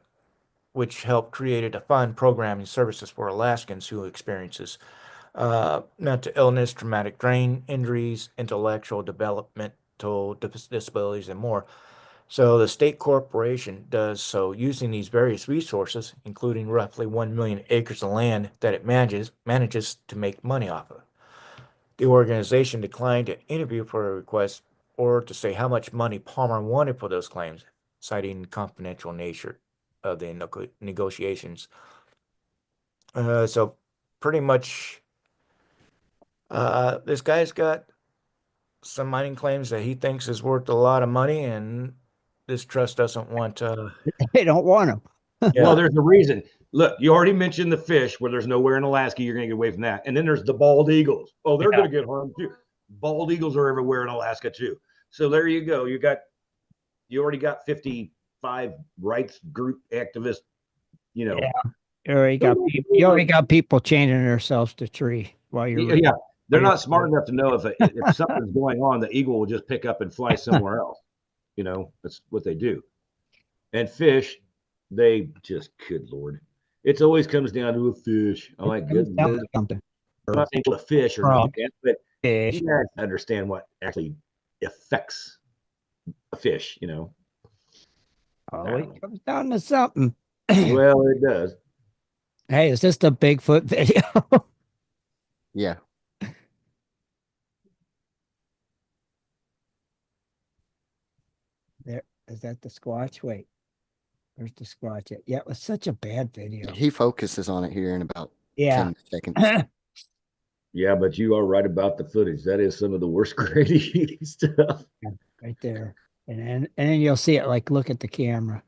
which helped create a fund programming services for Alaskans who experiences mental illness, traumatic brain injuries, intellectual developmental disabilities, and more. So the state corporation does so using these various resources, including roughly 1 million acres of land that it manages to make money off of. The organization declined to interview for a request or to say how much money Palmer wanted for those claims, citing the confidential nature of the negotiations. So pretty much, this guy's got some mining claims that he thinks is worth a lot of money, and this trust doesn't want to. They don't want them. Well, Yeah, there's a reason. Look, you already mentioned the fish, where there's nowhere in Alaska you're going to get away from that. And then there's the bald eagles. Oh, they're yeah, going to get harmed too. Bald eagles are everywhere in Alaska too. So there you go. You already got 55 rights group activists. You know, Yeah. You already got people chaining themselves to tree while you're yeah, they're while not you're smart enough to know if something's going on, the eagle will just pick up and fly somewhere else. You know, that's what they do. And fish, they just, good Lord. It always comes down to a fish. I'm like, good Lord. something. I'm not saying kill a fish or Frog, nothing, like that, but fish. you guys understand what actually affects a fish, you know. I Oh, don't it know. comes down to something. Well, it does. Hey, is this the Bigfoot video? Yeah. There is that the Squatch? Wait, where's the Squatch at? Yeah, it was such a bad video. He focuses on it here in about Yeah. 10 seconds. Yeah, but you are right about the footage. That is some of the worst grading stuff. Right there. And then you'll see it like look at the camera.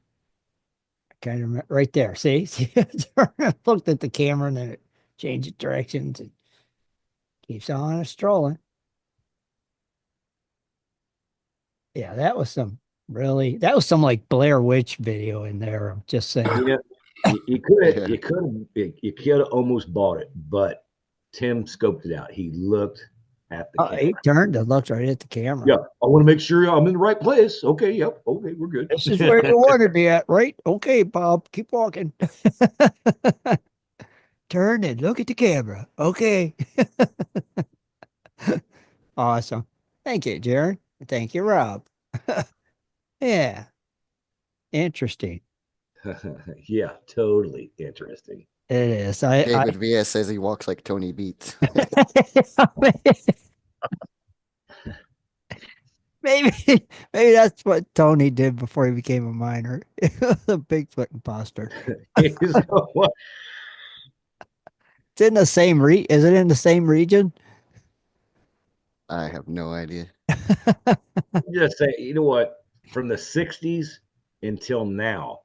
Kind of right there. See? See, looked at the camera and then it changed directions and keeps on strolling. Yeah, that was some like Blair Witch video in there. I'm just saying. Yeah, you could Yeah. you could have almost bought it, but Tim scoped it out. He looked at the He camera. turned and looked right at the camera. Yeah, I want to make sure I'm in the right place. Okay, yep, okay, we're good. This is where you wanted me at, right? Okay, Bob, keep walking. Turn and look at the camera. Okay. Awesome. Thank you, Jaron. Thank you, Rob. Yeah, interesting. Yeah, totally interesting. It is. I David Villa says he walks like Tony Beats. maybe maybe that's what Tony did before he became a miner. The Bigfoot imposter. He's the It's in the same is it in the same region? I have no idea. just say, you know what? From the 60s until now,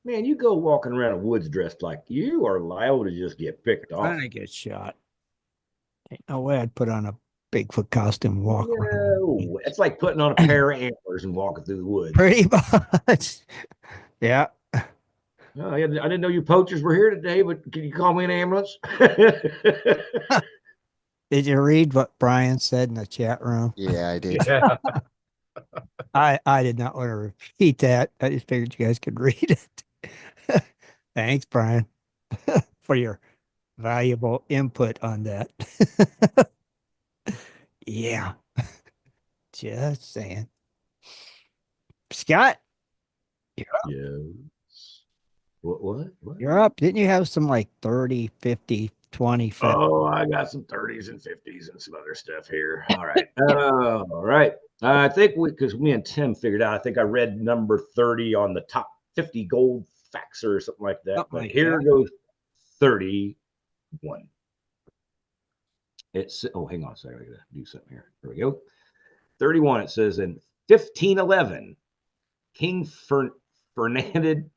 man, you go walking around the woods dressed like you are liable to just get picked off. Trying to get shot. Ain't no way I'd put on a Bigfoot costume and walk around. No, it's like putting on a pair of antlers and walking through the woods. Pretty much. Yeah. Oh, I didn't know you poachers were here today, but can you call me an ambulance? Did you read what Brian said in the chat room? Yeah, I did. yeah. I did not want to repeat that. I just figured you guys could read it. Thanks, Brian, for your valuable input on that. Yeah. Just saying. Scott, Yeah. What? you're up. Didn't you have some like 30, 50, 20? Oh, I got some 30s and 50s and some other stuff here. All right. All right. I think because me and Tim figured out, I think I read number 30 on the top 50 gold facts or something like that. Something But like here that. goes 31. Hang on a second. I gotta do something here. Here we go. 31. It says in 1511, King Ferdinand,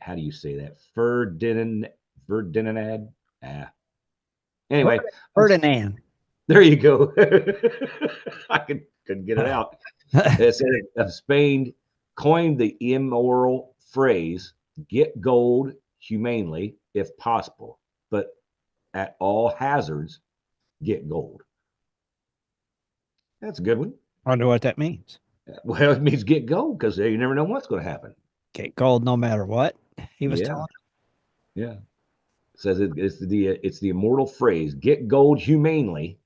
how do you say that? Ferdinand. Anyway, Ferdinand. there you go. I couldn't get it out. It said of Spain coined the immoral phrase "get gold humanely if possible, but at all hazards, get gold." That's a good one. I wonder what that means. Well, it means get gold because you never know what's going to happen. Okay, gold no matter what he was Yeah. telling. Yeah. says it's the immortal phrase: "Get gold humanely,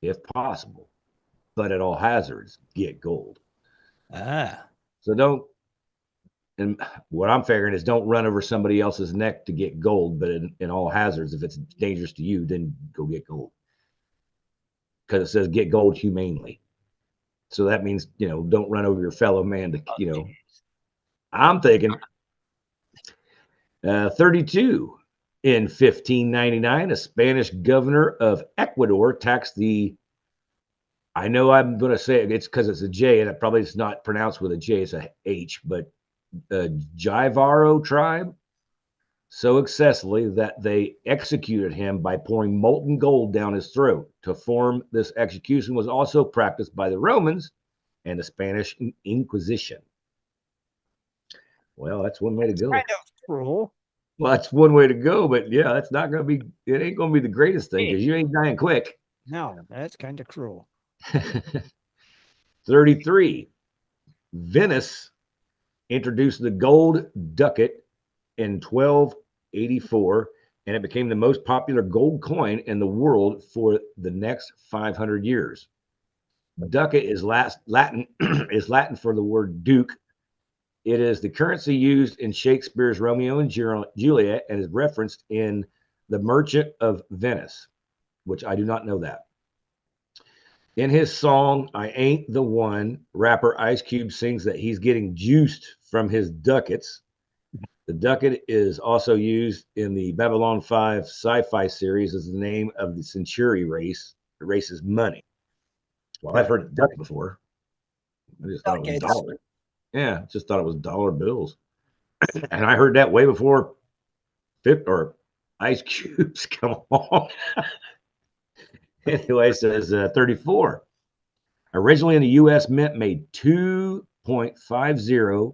if possible, but at all hazards, get gold." Ah. So don't. And what I'm figuring is don't run over somebody else's neck to get gold, but in all hazards, if it's dangerous to you, then go get gold. Because it says get gold humanely. So that means, don't run over your fellow man to. I'm thinking 32. In 1599, a Spanish governor of Ecuador taxed the, I know I'm going to say it's because it's a J, and it probably is not pronounced with a J, it's a H, but Jivaro tribe so excessively that they executed him by pouring molten gold down his throat. To form this execution was also practiced by the Romans and the Spanish Inquisition. Well, that's one way to go. Kind of cruel. Well, that's one way to go, but yeah, that's not going to be, it ain't going to be the greatest thing because you ain't dying quick. No, that's kind of cruel. 33. Venice introduced the gold ducat in 1284, and it became the most popular gold coin in the world for the next 500 years. Ducat is Latin is Latin for the word duke. It is the currency used in Shakespeare's Romeo and Juliet and is referenced in The Merchant of Venice, which I do not know that. In his song, I Ain't the One, rapper Ice Cube sings that he's getting juiced from his ducats. The ducat is also used in the Babylon 5 sci-fi series as the name of the Centauri race. The race is money. Well, I've heard duck before. I just thought it was dollar. Yeah, just thought it was dollar bills. And I heard that way before Ice Cubes come along. Anyway, says 34. Originally in the U.S., Mint made 2.50,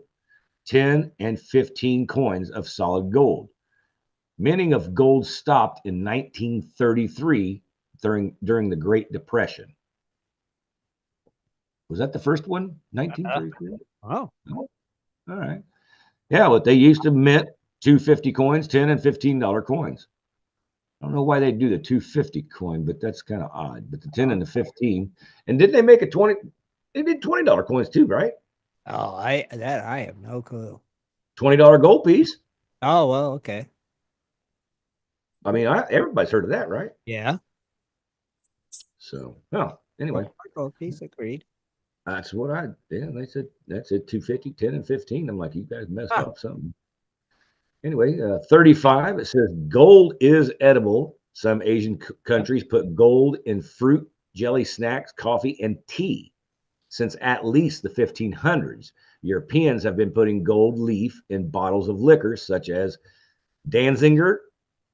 10, and 15 coins of solid gold. Minting of gold stopped in 1933 during the Great Depression. Was that the first one? 1933? Oh. All right. Yeah, but they used to mint 250 coins, 10 and $15 coins. I don't know why they do the 250 coin, but that's kind of odd. But the 10 and the 15. And didn't they make a 20? They did $20 coins too, right? Oh, I have no clue. $20 gold piece. Oh, well, okay. I mean, everybody's heard of that, right? Yeah. So, well, anyway. Gold piece, agreed. That's what they said, that's it, 250, 10, and 15. I'm like, you guys messed up something. Anyway, 35, it says gold is edible. Some Asian countries put gold in fruit, jelly, snacks, coffee, and tea. Since at least the 1500s, Europeans have been putting gold leaf in bottles of liquor such as Danziger,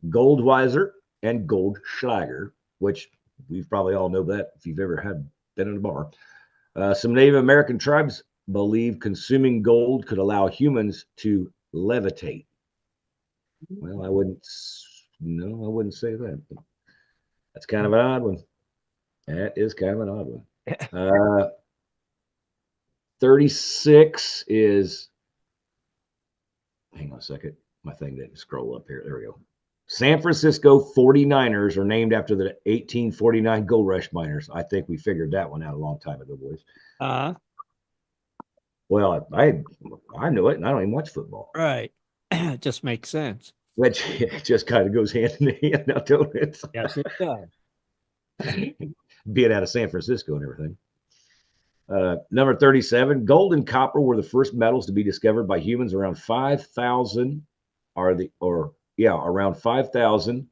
Goldweiser, and Goldschlager, which we've probably all know that if you've ever been in a bar. Some Native American tribes believe consuming gold could allow humans to levitate. Well, I wouldn't say that. That's kind of an odd one. That is kind of an odd one. 36 is, hang on a second. My thing didn't scroll up here. There we go. San Francisco 49ers are named after the 1849 gold rush miners. I think we figured that one out a long time ago, boys. Well, I know it, and I don't even watch football. Right. It just makes sense. Which it just kind of goes hand in hand now, don't it? Yes, it does. Being out of San Francisco and everything. Number 37, gold and copper were the first metals to be discovered by humans around 5,000 around 5,000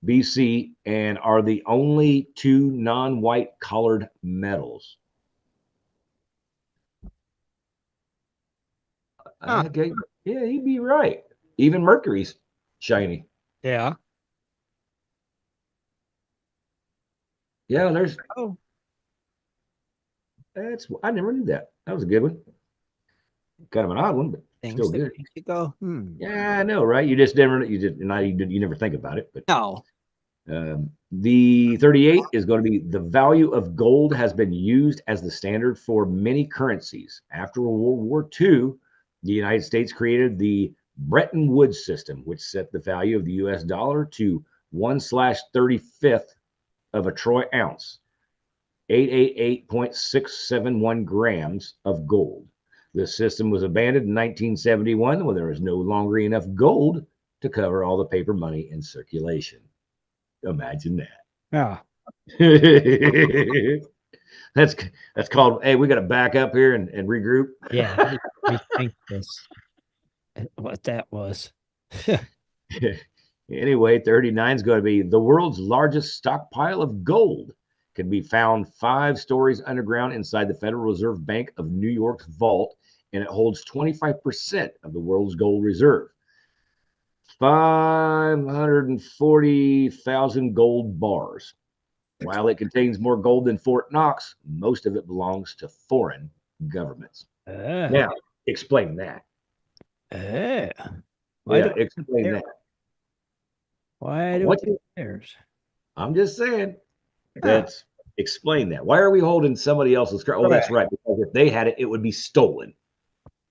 BC, and are the only two non-white colored metals. Okay, yeah, he'd be right. Even Mercury's shiny. Yeah. Yeah, there's. Oh, I never knew that. That was a good one. Kind of an odd one, but still good. You go. Yeah, I know, right? You never think about it, but no. The 38 is going to be the value of gold has been used as the standard for many currencies. After World War II, the United States created the Bretton Woods system, which set the value of the US dollar to 1/35th of a troy ounce, 888.671 grams of gold. This system was abandoned in 1971 when there was no longer enough gold to cover all the paper money in circulation. Imagine Yeah. that. that's called, hey, we got to back up here and regroup. Yeah. Rethink this. What that was. Anyway, 39 is going to be the world's largest stockpile of gold. Can be found 5 stories underground inside the Federal Reserve Bank of New York's vault, and it holds 25% of the world's gold reserve. 540,000 gold bars. While it contains more gold than Fort Knox, most of it belongs to foreign governments. Now, explain that. Why Yeah, do explain that. Why do What we theirs? I'm just saying. That's explain that. Why are we holding somebody else's car? Oh, that's right. Because if they had it, it would be stolen.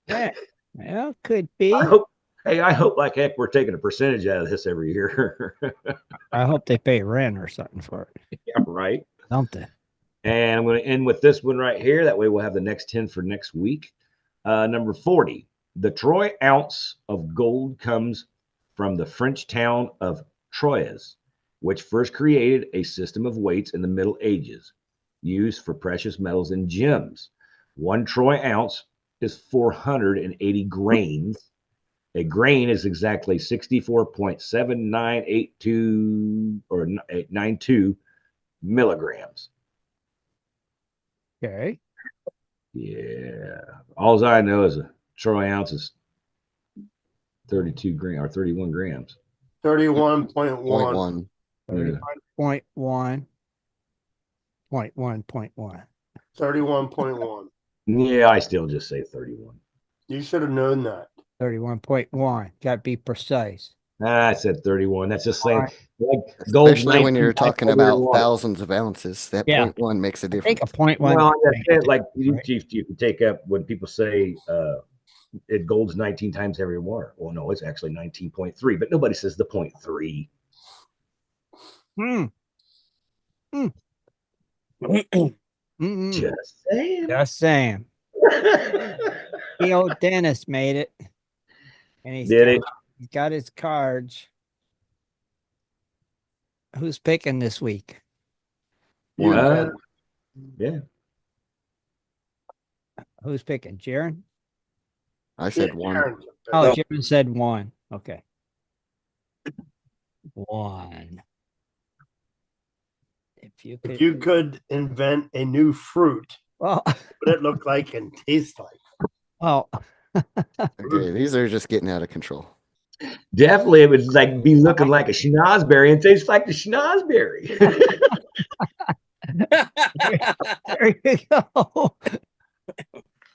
Yeah, well, could be. I hope like heck we're taking a percentage out of this every year. I hope they pay rent or something for it. Yeah, right. Don't they? And I'm going to end with this one right here. That way we'll have the next 10 for next week. Number 40. The troy ounce of gold comes from the French town of Troyes, which first created a system of weights in the Middle Ages used for precious metals and gems. 1 troy ounce is 480 grains. A grain is exactly 64.7982 or 92 milligrams. Okay. Yeah. All I know is a troy ounce is 32 grams or 31 grams. 31.1. 31.1. 31.1. Yeah, I still just say 31. You should have known that. 31.1. Got to be precise. I said 31. That's just saying, like Especially when you're talking about thousands of ounces, that Yeah. 0.1 makes a I difference. think a 0.1. Well, I said, like right? you can take up when people say it gold's 19 times heavier than water. Well, no, it's actually 19.3, but nobody says the 0.3. Just saying. Just saying. The old Dennis made it. And he's got his cards. Who's picking this week? Yeah. Who's picking? Jaron? I said 1. Oh, Jaron said 1. Okay. 1. If you could invent a new fruit, well, what would it look like and taste like? Well, okay, these are just getting out of control. Definitely, it would like be looking like a schnozberry and taste like the schnozberry. there you go.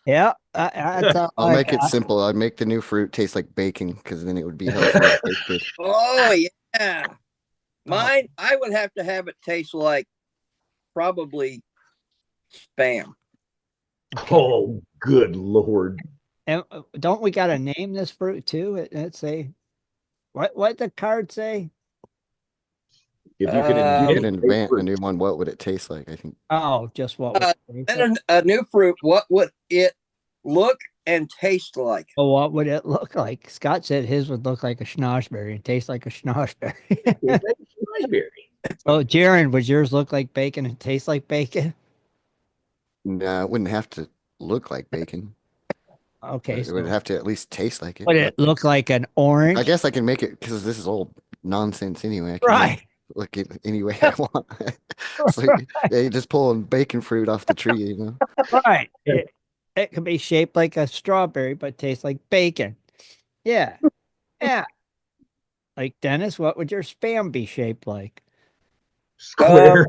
Yeah, I'll make it simple. I'd make the new fruit taste like bacon because then it would be healthy and taste good. Oh yeah, mine. I would have to have it taste like probably Spam. Oh, good Lord. And don't we got to name this fruit too? Let's say, what the card say? If you could invent a new one, what would it taste like? I think. Oh, just what? And a new fruit. What would it look and taste like? Oh, what would it look like? Scott said his would look like a schnozberry and taste like a schnozberry. Oh, Jaron, would yours look like bacon and taste like bacon? No, it wouldn't have to look like bacon. Okay, it would have to at least taste like it. Would it look like an orange? I guess I can make it because this is all nonsense anyway. I can look it any way I want. So you just pulling bacon fruit off the tree, you know. Right. It could be shaped like a strawberry, but tastes like bacon. Yeah. Yeah. Like Dennis, what would your Spam be shaped like? Square.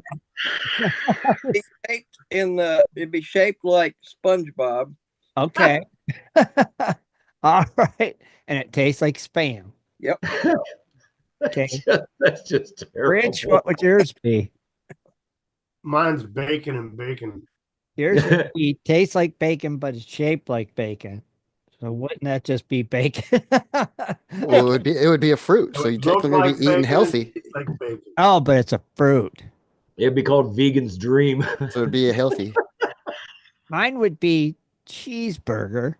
It'd be shaped like SpongeBob. Okay. All right. And it tastes like Spam. Yep. Okay. That's just terrible. Rich, what would yours be? Mine's bacon and bacon. Yours would be tastes like bacon, but it's shaped like bacon. So wouldn't that just be bacon? Well, it would be a fruit, so you It looks technically like be eating bacon, healthy. it tastes like bacon. Oh, but it's a fruit. It'd be called Vegan's Dream. So it'd be a healthy. Mine would be cheeseburger,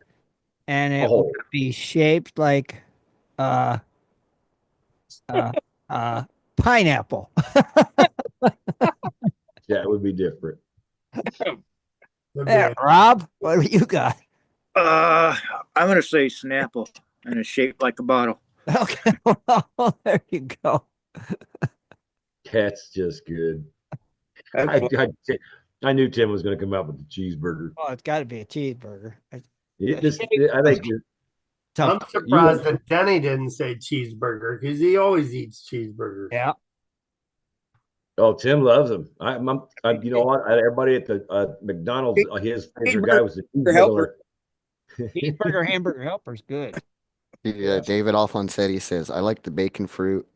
and it would Oh, be shaped like uh uh uh pineapple. that would be different. It'd be There, Rob, what do you got? I'm gonna say Snapple, and it's shaped like a bottle. Okay, well, there you go. That's just good. That's I, what- I, I knew Tim was going to come out with the cheeseburger. Oh, it's got to be a cheeseburger. I think Tough. I'm surprised that Denny didn't say cheeseburger because he always eats cheeseburgers. Yeah. Oh, Tim loves them. You know what? Everybody at the McDonald's, his favorite guy was the cheeseburger. helper. Cheeseburger hamburger helper's good. Yeah, David Alphon said he says, I like the bacon fruit.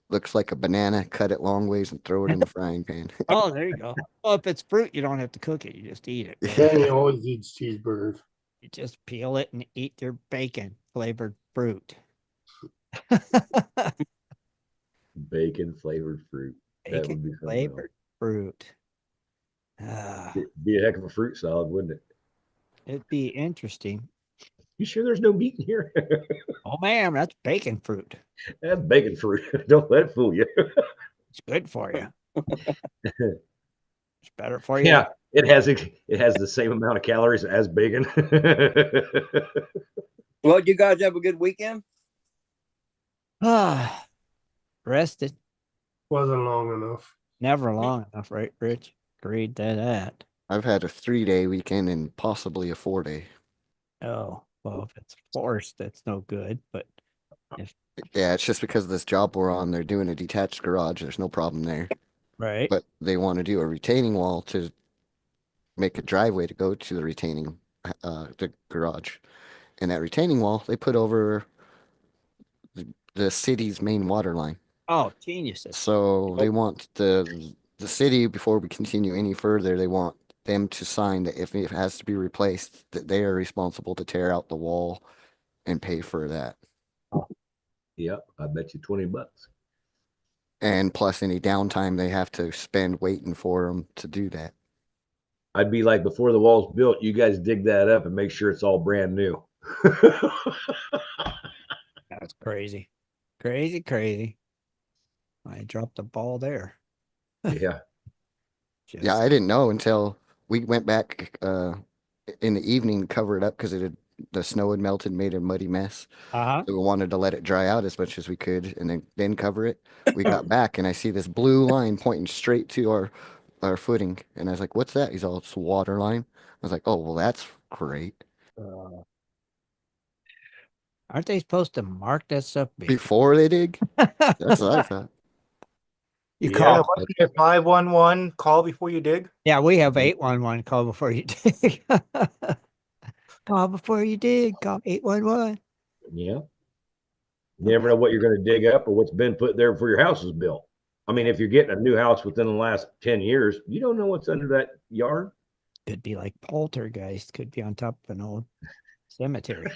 Looks like a banana, cut it long ways and throw it in the frying pan. Oh, there you go. Well, if it's fruit, you don't have to cook it. You just eat it. Denny always eats cheeseburgers. You just peel it and eat your bacon flavored fruit. Bacon flavored fruit. That would be Bacon something flavored fruit. It'd be a heck of a fruit salad, wouldn't it? It'd be interesting. You sure there's no meat in here? Oh, man, that's bacon fruit. That's bacon fruit. Don't let it fool you. It's good for you. It's better for you. Yeah, it has the same amount of calories as bacon. Well, you guys have a good weekend? Ah, rested. Wasn't long enough. Never long enough, right, Rich? Agreed to that. I've had a 3-day weekend and possibly a 4-day. Oh, well, if it's forced, that's no good. But Yeah, it's just because of this job we're on, they're doing a detached garage. There's no problem there. right. But they want to do a retaining wall to make a driveway to go to the garage. And that retaining wall, they put over the city's main water line. Oh, geniuses. So they want the city, before we continue any further, they want them to sign that if it has to be replaced, that they are responsible to tear out the wall and pay for that. Yep, I bet you $20. And plus any downtime they have to spend waiting for them to do that. I'd be like, before the wall's built, you guys dig that up and make sure it's all brand new. That's crazy. Crazy, crazy. I dropped the ball there. Yeah. Yeah, I didn't know until we went back in the evening to cover it up because the snow had melted, made a muddy mess. Uh-huh. So we wanted to let it dry out as much as we could and then cover it. We got back and I see this blue line pointing straight to our footing. And I was like, what's that? He's all, it's a water line. I was like, oh, well, that's great. Aren't they supposed to mark that stuff Before they dig? That's what I thought. You Yeah. call. Wasn't it 511 call before you dig? Yeah, we have 811 call before you dig. Call before you dig. Call 811. Yeah. You never know what you're going to dig up or what's been put there before your house was built. I mean, if you're getting a new house within the last 10 years, you don't know what's under that yard. Could be like poltergeist. Could be on top of an old cemetery.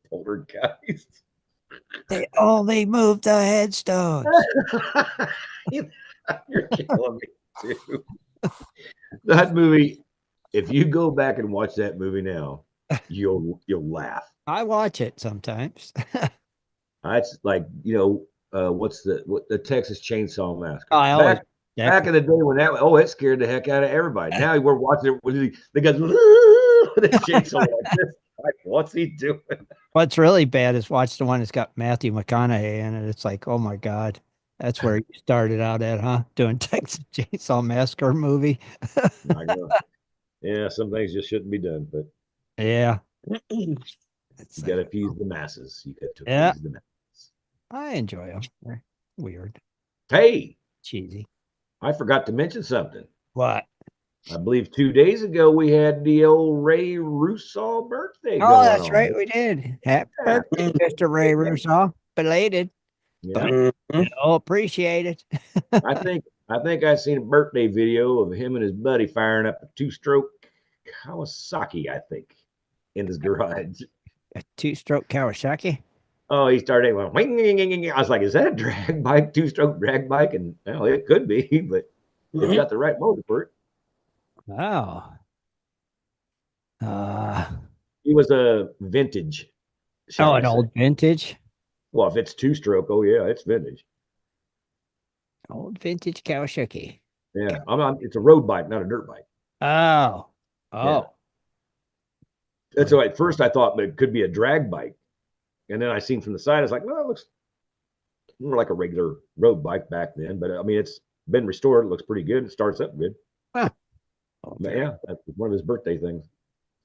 Poltergeist. They moved the headstones. You're killing me too. That movie, if you go back and watch that movie now, you'll laugh. I watch it sometimes. It's like, what's the Texas Chainsaw Massacre? Oh, I like Back in the day when it scared the heck out of everybody. Now we're watching it with the guys with the chainsaw like this. Like, what's he doing? What's really bad is watch the one that's got Matthew McConaughey in it. It's like, oh my God. That's where you started out at, huh? Doing Texas Chainsaw Massacre movie. I know. Yeah, some things just shouldn't be done, but Yeah. you got to appease the masses. You got to Yeah. appease the masses. I enjoy them. They're weird. Hey, Cheesy. I forgot to mention something. What? I believe 2 days ago we had the old Ray Russo birthday Oh, going that's on. right. We did. Happy birthday, Mr. Ray Russo. Belated. Yeah. Oh, appreciate it. I think I seen a birthday video of him and his buddy firing up a 2-stroke Kawasaki, I think. in his garage. A two-stroke Kawasaki. Oh, he started going. Wing. I was like, "Is that a drag bike, two-stroke drag bike?" And well, it could be, but it's got the right motor for it. Wow. He was a vintage, shall Oh, we an say? old vintage. Well, if it's two-stroke, oh yeah, it's vintage. Old vintage Kawasaki. Yeah, I'm not. It's a road bike, not a dirt bike. Oh. Yeah, Oh. that's why at first I thought it could be a drag bike, and then I seen from the side, I was like, "No, it looks more like a regular road bike back then." But I mean, it's been restored. It looks pretty good. It starts up good. Huh. Oh, But yeah, that's one of his birthday things.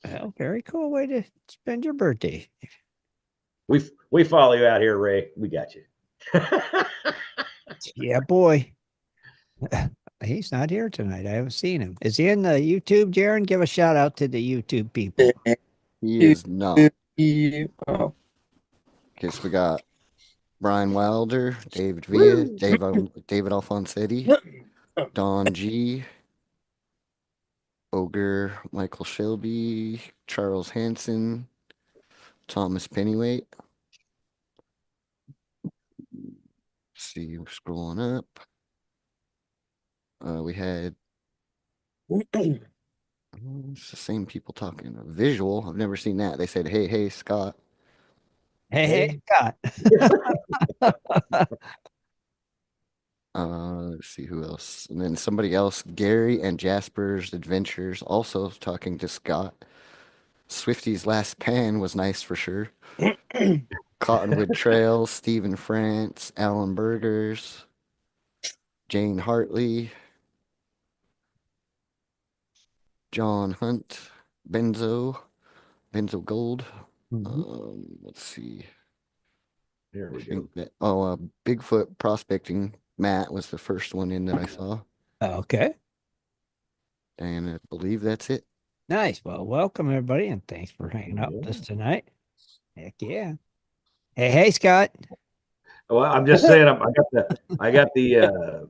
well, very cool way to spend your birthday. We follow you out here, Ray. We got you. Yeah, boy. He's not here tonight. I haven't seen him. Is he in the YouTube, Jaron? Give a shout out to the YouTube people. He is not. Oh, Guess we got Brian Wilder, David Villa, David Alfonsetti, Don G, Ogre, Michael Shelby, Charles Hanson, Thomas Pennyweight. See, we're scrolling up. We had it's the same people talking. A visual. I've never seen that. They said, "Hey, Scott." Hey, Scott. Let's see who else. And then somebody else, Gary and Jasper's Adventures, also talking to Scott. Swifty's Last Pan was nice for sure. Cottonwood Trail, Stephen France, Alan Burgers, Jane Hartley, John Hunt, Benzo Gold. Let's see. Here we I go. think that Bigfoot prospecting. Matt was the first one in that I saw, Okay. and I believe that's it. Nice. Well, welcome everybody, and thanks for hanging out with us tonight. Heck yeah. Hey, Scott. Well, I'm just saying, I got the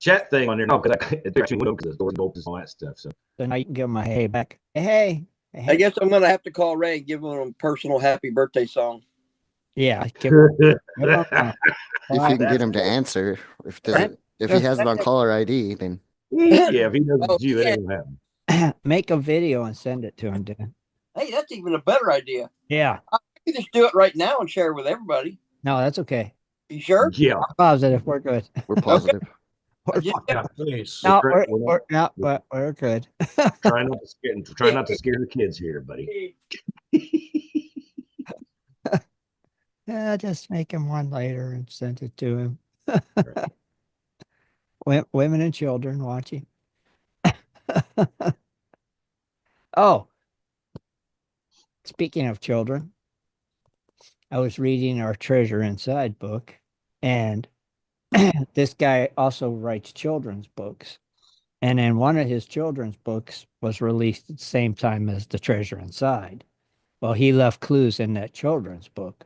chat thing on there now because it's actually window because the door's open and all that stuff. So So now you can give him a hey back. Hey. I guess I'm gonna have to call Ray and give him a personal happy birthday song. Yeah. Give him, give him If you can get him to answer, if he has it on caller ID, then yeah, if he knows Oh, it's you, it yeah. ain't gonna happen. make a video and send it to him, Dan. Hey, that's even a better idea. Yeah. I can just do it right now and share it with everybody. No, that's okay. You sure? Yeah, I'm positive. We're good. we're positive. We're just- fine. Yeah, please. No, We're we're good. try not to scare the kids here, buddy. Yeah, just make him one later and send it to him. Women and children watching. Oh, speaking of children, I was reading our Treasure Inside book, and this guy also writes children's books. And then one of his children's books was released at the same time as The Treasure Inside. Well, he left clues in that children's book.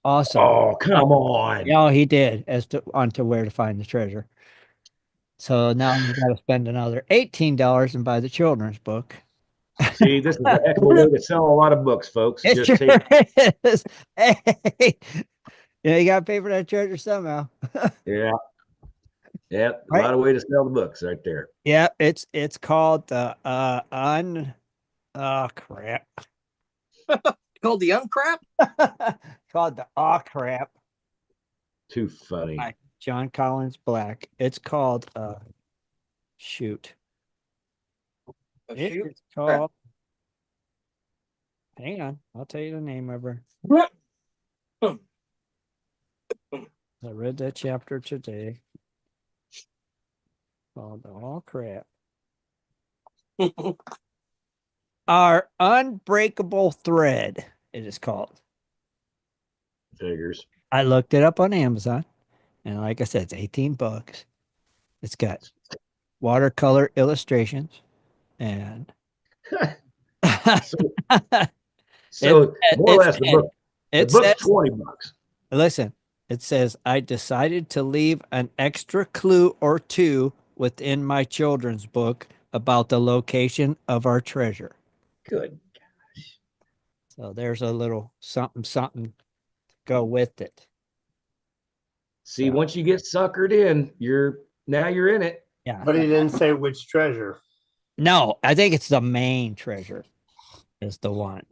Also, Oh, come on. yeah, he did as to onto where to find the treasure. So now you got to spend another $18 and buy the children's book. See, this is a heck of a way to sell a lot of books, folks. It Just sure take is. Hey, you got to pay for that treasure somehow. yeah. Yeah, a Right. lot of way to sell the books right there. Yeah, it's called the crap. Called the uncrap? Called the crap Too funny. by John Collins Black. It's called shoot. It Shoot. is called. Hang on, I'll tell you the name of her. I read that chapter today. Called All Crap. Our Unbreakable Thread, it is called. Figures. I looked it up on Amazon, and like I said, it's 18 bucks. It's got watercolor illustrations and So more or it less said- the it book's says, 20 bucks. listen, it says, I decided to leave an extra clue or two within my children's book about the location of our treasure. Good. So there's a little something to go with it. See, So, once you get suckered in, you're in it. yeah. But he didn't say which treasure. No, I think it's the main treasure is the one.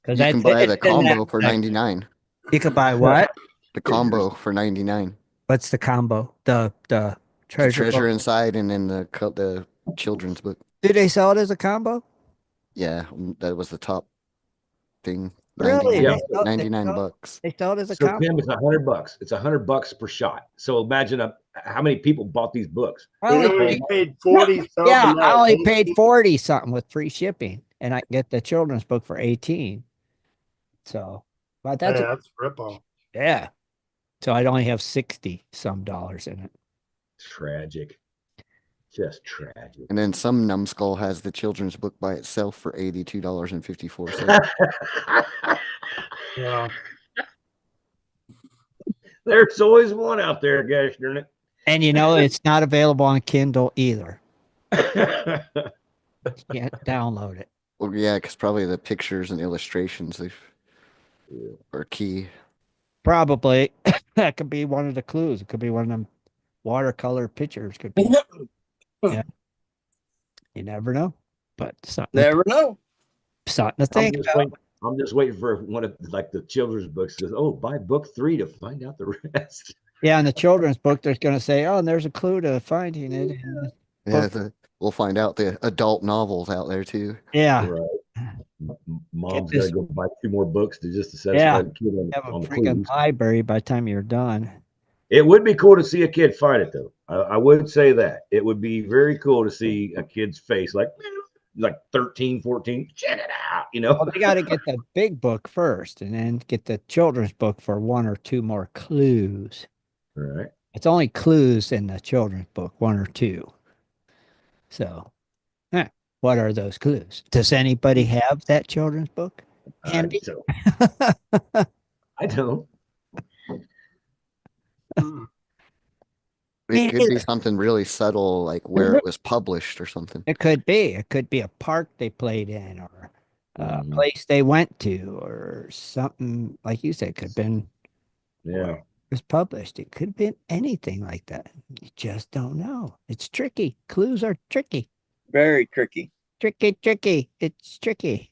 Because You can buy the it's in that combo for section. 99. You could buy what? The combo for 99. What's the combo? The The treasure treasure book. inside and then the children's book. Do they sell it as a combo? Yeah, that was the top thing. Really? 99, Yeah. 99 bucks. They sell it as a So combo. Tim, it's $100. It's $100 per shot. So imagine how many people bought these books. I He only only paid, paid 40 something. yeah, I out of only paid 18. 40 something with free shipping, and I get the children's book for 18. So, but Yeah, that's that's a ripoff. yeah. So I'd only have 60 some dollars in it. Tragic. Just tragic. And then some numbskull has the children's book by itself for $82.54. Yeah. There's always one out there, gosh darn And it's not available on Kindle either. it. You can't download it. Well, yeah, because probably the pictures and illustrations are key. Probably that could be one of the clues. It could be one of them watercolor pictures. Could be. Yeah. You never know. But Never know. something to think about. I'm just waiting for one of like the children's books. Says, "Oh, buy book 3 to find out the rest." Yeah, in the children's book, there's going to say, "Oh, and there's a clue to finding it." Yeah, we'll find out the adult novels out there too. Yeah. Right. Mom's Get got this- to go buy 2 more books to satisfy the kid Have a on the freaking clues. library by the time you're done. It would be cool to see a kid find it, though. I would say that it would be very cool to see a kid's face, like 13, 14. Check it out, Well, they got to get the big book first, and then get the children's book for 1 or 2 more clues. Right. It's only clues in the children's book, 1 or 2. So, what are those clues? Does anybody have that children's book? Andy? I don't. It could be something really subtle, like where it was published or something. It could be. It could be a park they played in, or a place they went to, or something like you said. Could have been. Yeah. It was published. It could have been anything like that. You just don't know. It's tricky. Clues are tricky. Very tricky. Tricky. It's tricky.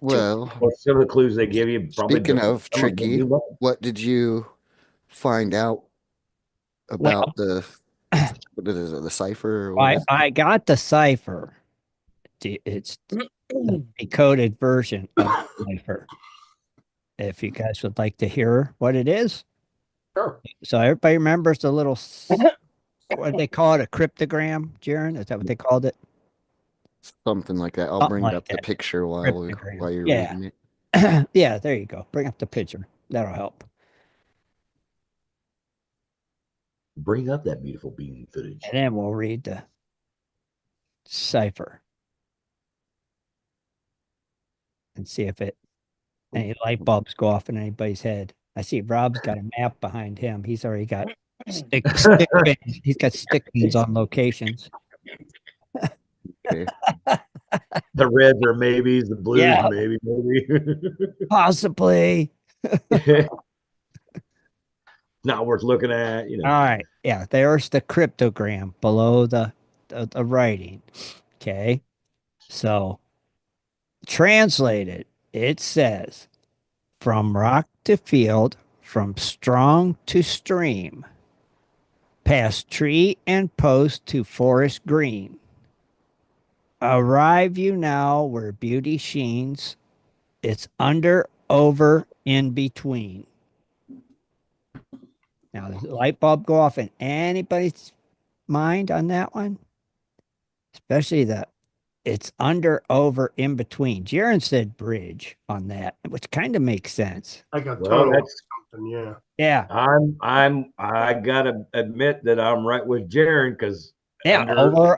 Well, some of the clues they give you. Probably speaking of tricky, what did you find out about what is it, the cipher? Or what I got the cipher. It's the decoded version of the cipher. If you guys would like to hear what it is. Sure. So everybody remembers the little, what do they call it? A cryptogram, Jaron? Is that what they called it? Something like that. I'll Something bring like up the that. picture while you're Yeah. reading it. Yeah, there you go. Bring up the picture. That'll help. Bring up that beautiful beam footage. And then we'll read the cipher and see if any light bulbs go off in anybody's head. I see Rob's got a map behind him. He's already got stick pins. He's got stick pins on locations. Okay. The reds are maybes, the blues Yeah. maybe. Possibly. Not worth looking at, All right. Yeah, there's the cryptogram below the writing. Okay. So translated, it says, from rock to field, from strong to stream, past tree and post to forest green. Arrive you now where beauty sheens, it's under, over, in between. Now, does the light bulb go off in anybody's mind on that one? Especially it's under, over, in between. Jaron said bridge on that, which kind of makes sense. Like a Well, tunnel or that's something, yeah. Yeah. I gotta admit that I'm right with Jaron because Yeah,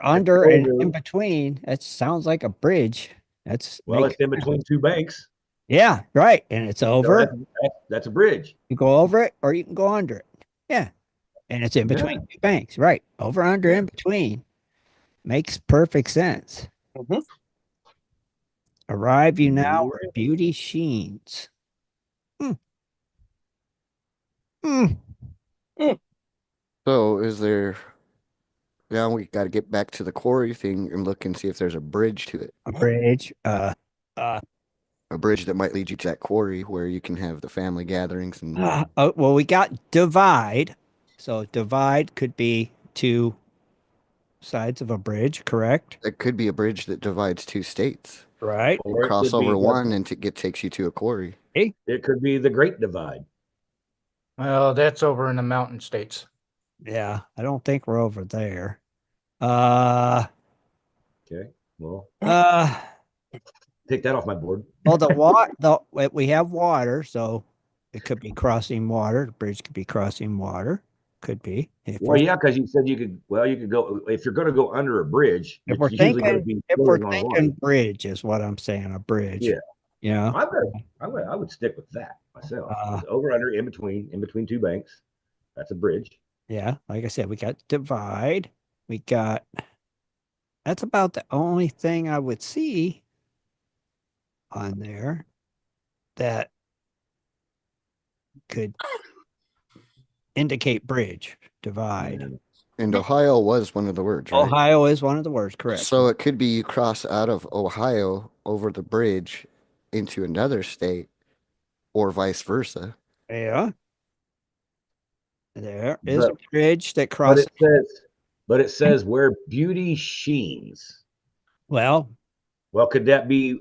under, and in between. That sounds like a bridge. It's in between 2 banks. Yeah, right. And it's over. So that's a bridge. You go over it or you can go under it. Yeah. And it's in between 2 banks. Right. Over, under, in between. Makes perfect sense. Mhm. Arrive you now where beauty sheens. Hmm. Hmm. So is there, now we got to get back to the quarry thing and look and see if there's a bridge to it. A bridge. A bridge that might lead you to that quarry where you can have the family gatherings and Oh, well, we got divide. So divide could be two sides of a bridge, correct? it could be a bridge that divides two states. Right. Or it Cross could be over one and takes you to a quarry. it could be the Great Divide. Well, that's over in the mountain states. Yeah, I don't think we're over there. Uh, Okay. Well, uh, take that off my board. well, we have water, so it could be crossing water. The bridge could be crossing water. Could be. Well, yeah, because you said you could. Well, you could go if you're going to go under a bridge. If It's we're usually going to thinking, be if we're floating on water. thinking bridge is what I'm saying, a bridge. Yeah. Yeah. I would stick with that myself. Uh, Over under in between two banks. That's a bridge. Yeah. Like I said, we got divide. We got, that's about the only thing I would see on there that could indicate bridge, divide. Yeah. And Ohio was one of the words, right? Ohio is one of the words, correct? So it could be you cross out of Ohio over the bridge into another state or vice versa. Yeah. There is But, a bridge that but crosses. it says where beauty sheens. Well, Well, could that be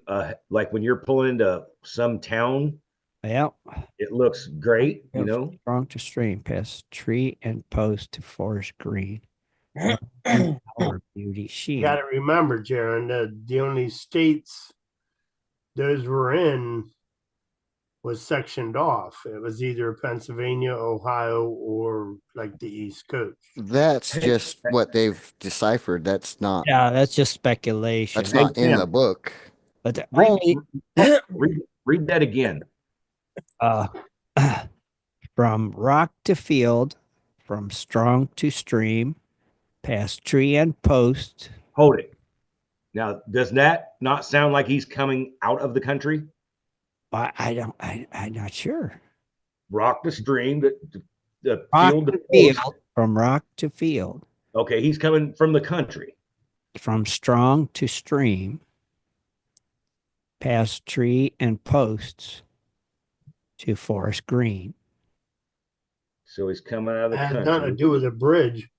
like when you're pulling into some town? well, It looks great, you know. strong to stream, past tree and post to forest green. Our beauty You sheen. got to remember, Jaron, the only states those were in was sectioned off. It was either Pennsylvania, Ohio, or like the East Coast. That's just what they've deciphered. That's not Yeah, that's just speculation. that's not in Tim, the book. But the Read, only read that again. uh from rock to field, from strong to stream, past tree and post. Hold it. Now, does that not sound like he's coming out of the country? I'm not sure. Rock to stream, the Rock field to to post. field, from rock to field, Okay, he's coming from the country. from strong to stream, past tree and posts to forest green. So he's coming out of the It has country. nothing to do with a bridge.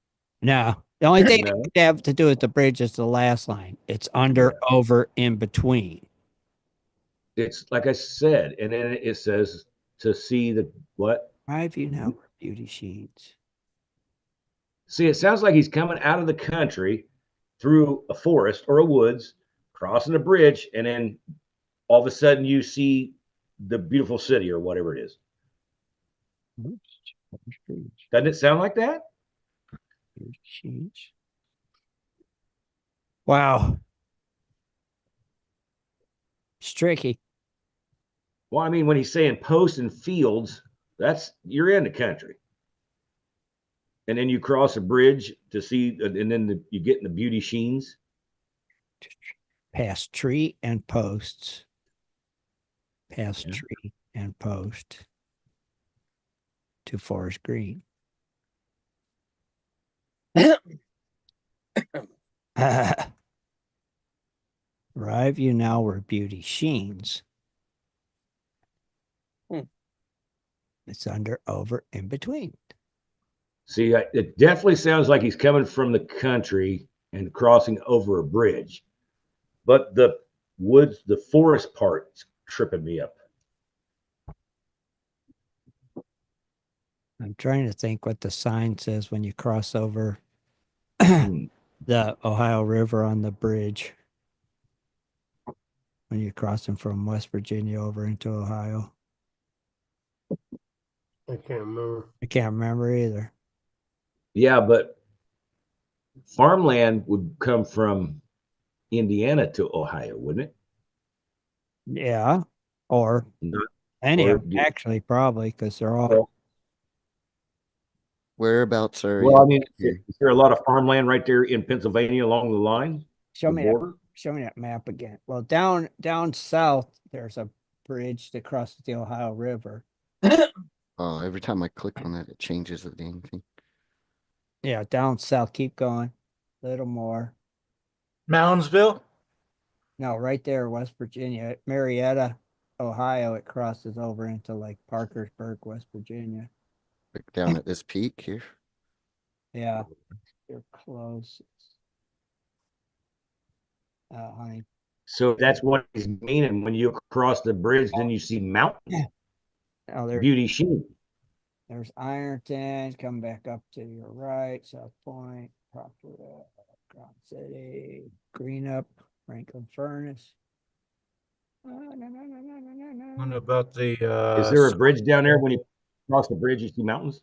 No, the only thing No. they have to do with the bridge is the last line. It's under, over, in between. It's like I said, and then it says to see the what? Five you now where beauty sheets. See, it sounds like he's coming out of the country through a forest or a woods, crossing a bridge, and then all of a sudden you see the beautiful city or whatever it is. Doesn't it sound like that? Beauty sheets. Wow. It's tricky. Well, I mean, when he's saying posts and fields, that's you're in the country. And then you cross a bridge to see, and then you get in the beauty sheens. Past tree and posts. Past Yeah. tree and post to forest green. Arrive you now where beauty sheens. It's under, over, in between. See, it definitely sounds like he's coming from the country and crossing over a bridge. But the woods, the forest part's tripping me up. I'm trying to think what the sign says when you cross over Hmm. the Ohio River on the bridge. When you're crossing from West Virginia over into Ohio. I can't remember. I can't remember either. Yeah, but farmland would come from Indiana to Ohio, wouldn't it? Yeah. Or Not- any or of them, do- actually, probably, because they're all. Well, Whereabouts are well, you I mean, here? is there a lot of farmland right there in Pennsylvania along the line? Show the me border? showing that map again. Well, down south, there's a bridge that crosses the Ohio River. Oh, every time I click on that, it changes the dang thing. Yeah, down south. Keep going. A little more. Moundsville? No, right there, West Virginia, Marietta, Ohio. It crosses over into like Parkersburg, West Virginia. Like down at this peak here. Yeah, you're close. Honey. So that's what he's meaning. When you cross the bridge, then you see mountains. Oh, Beauty Sheen. there's Ironton. Come back up to your right, South Point, Proctor, Ground City, Greenup, Franklin Furnace. What about the Is there a bridge down there? When you cross the bridge, you see mountains?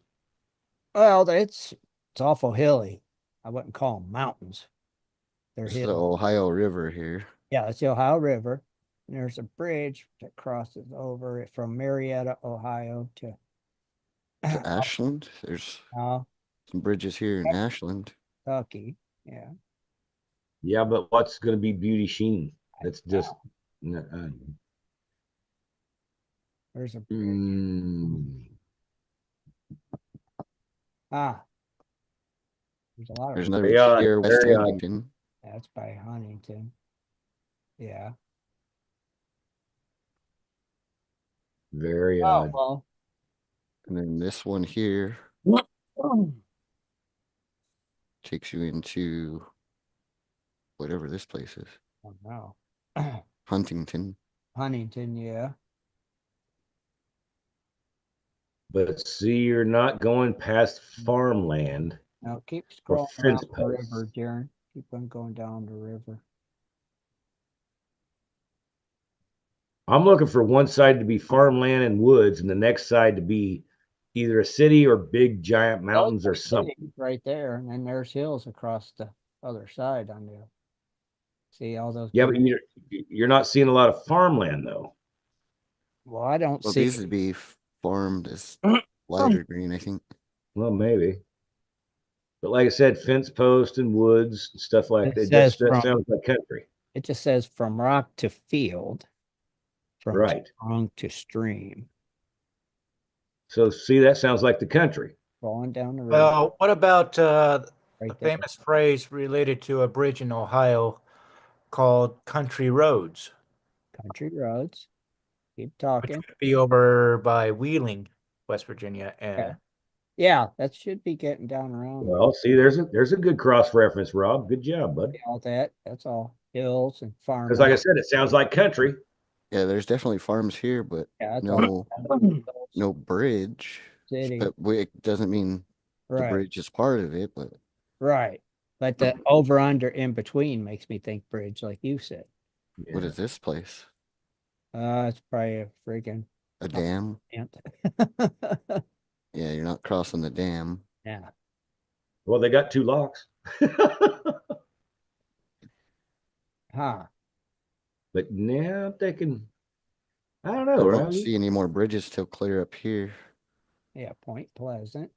Well, it's awful hilly. I wouldn't call them mountains. They're It's the hilly. Ohio River here. Yeah, it's the Ohio River. And there's a bridge that crosses over it from Marietta, Ohio to To Ashland. There's some bridges here in Ashland. Kentucky. Yeah. Yeah, but what's going to be Beauty Sheen? That's just. There's a Mm, there's a lot There's of another Very odd, here, West very odd. Huntington. that's by Huntington. Yeah. very Oh, odd. well. And then this one here takes you into whatever this place is. Oh, no. Huntington. Huntington, yeah. But see, you're not going past farmland. Now keep Or scrolling down fence the posts. river, Jaron. Keep on going down the river. I'm looking for one side to be farmland and woods, and the next side to be either a city or big giant mountains or Those are something. cities right there, and then there's hills across the other side on there. See all those? Yeah, big- but you're not seeing a lot of farmland though. Well, I don't Well, see. these would be farmed as lighter green, I think. Well, maybe. But like I said, fence posts and woods and stuff like It that. says That from- sounds like country. It just says from rock to field, from Right. strong to stream, So see, that sounds like the country. falling down the river. Well, what about the Right there. famous phrase related to a bridge in Ohio called country roads? Country roads. Keep Which talking. would be over by Wheeling, West Virginia, and Yeah, that should be getting down around Well, see, there's a good cross reference, Rob. Good job, bud. all that. That's all hills and farm. Because like I said, it sounds like country. Yeah, there's definitely farms here, but Yeah, that's no all. no bridge. City. But it doesn't mean the Right. bridge is part of it, but Right. But the over under in between makes me think bridge, like you said. what is this place? It's probably a friggin' A dam? ant. Yeah, you're not crossing the dam. Yeah. Well, they got two locks. Huh. But now I'm thinking, I don't know, I right? don't see any more bridges till clear up here. Yeah, Point Pleasant.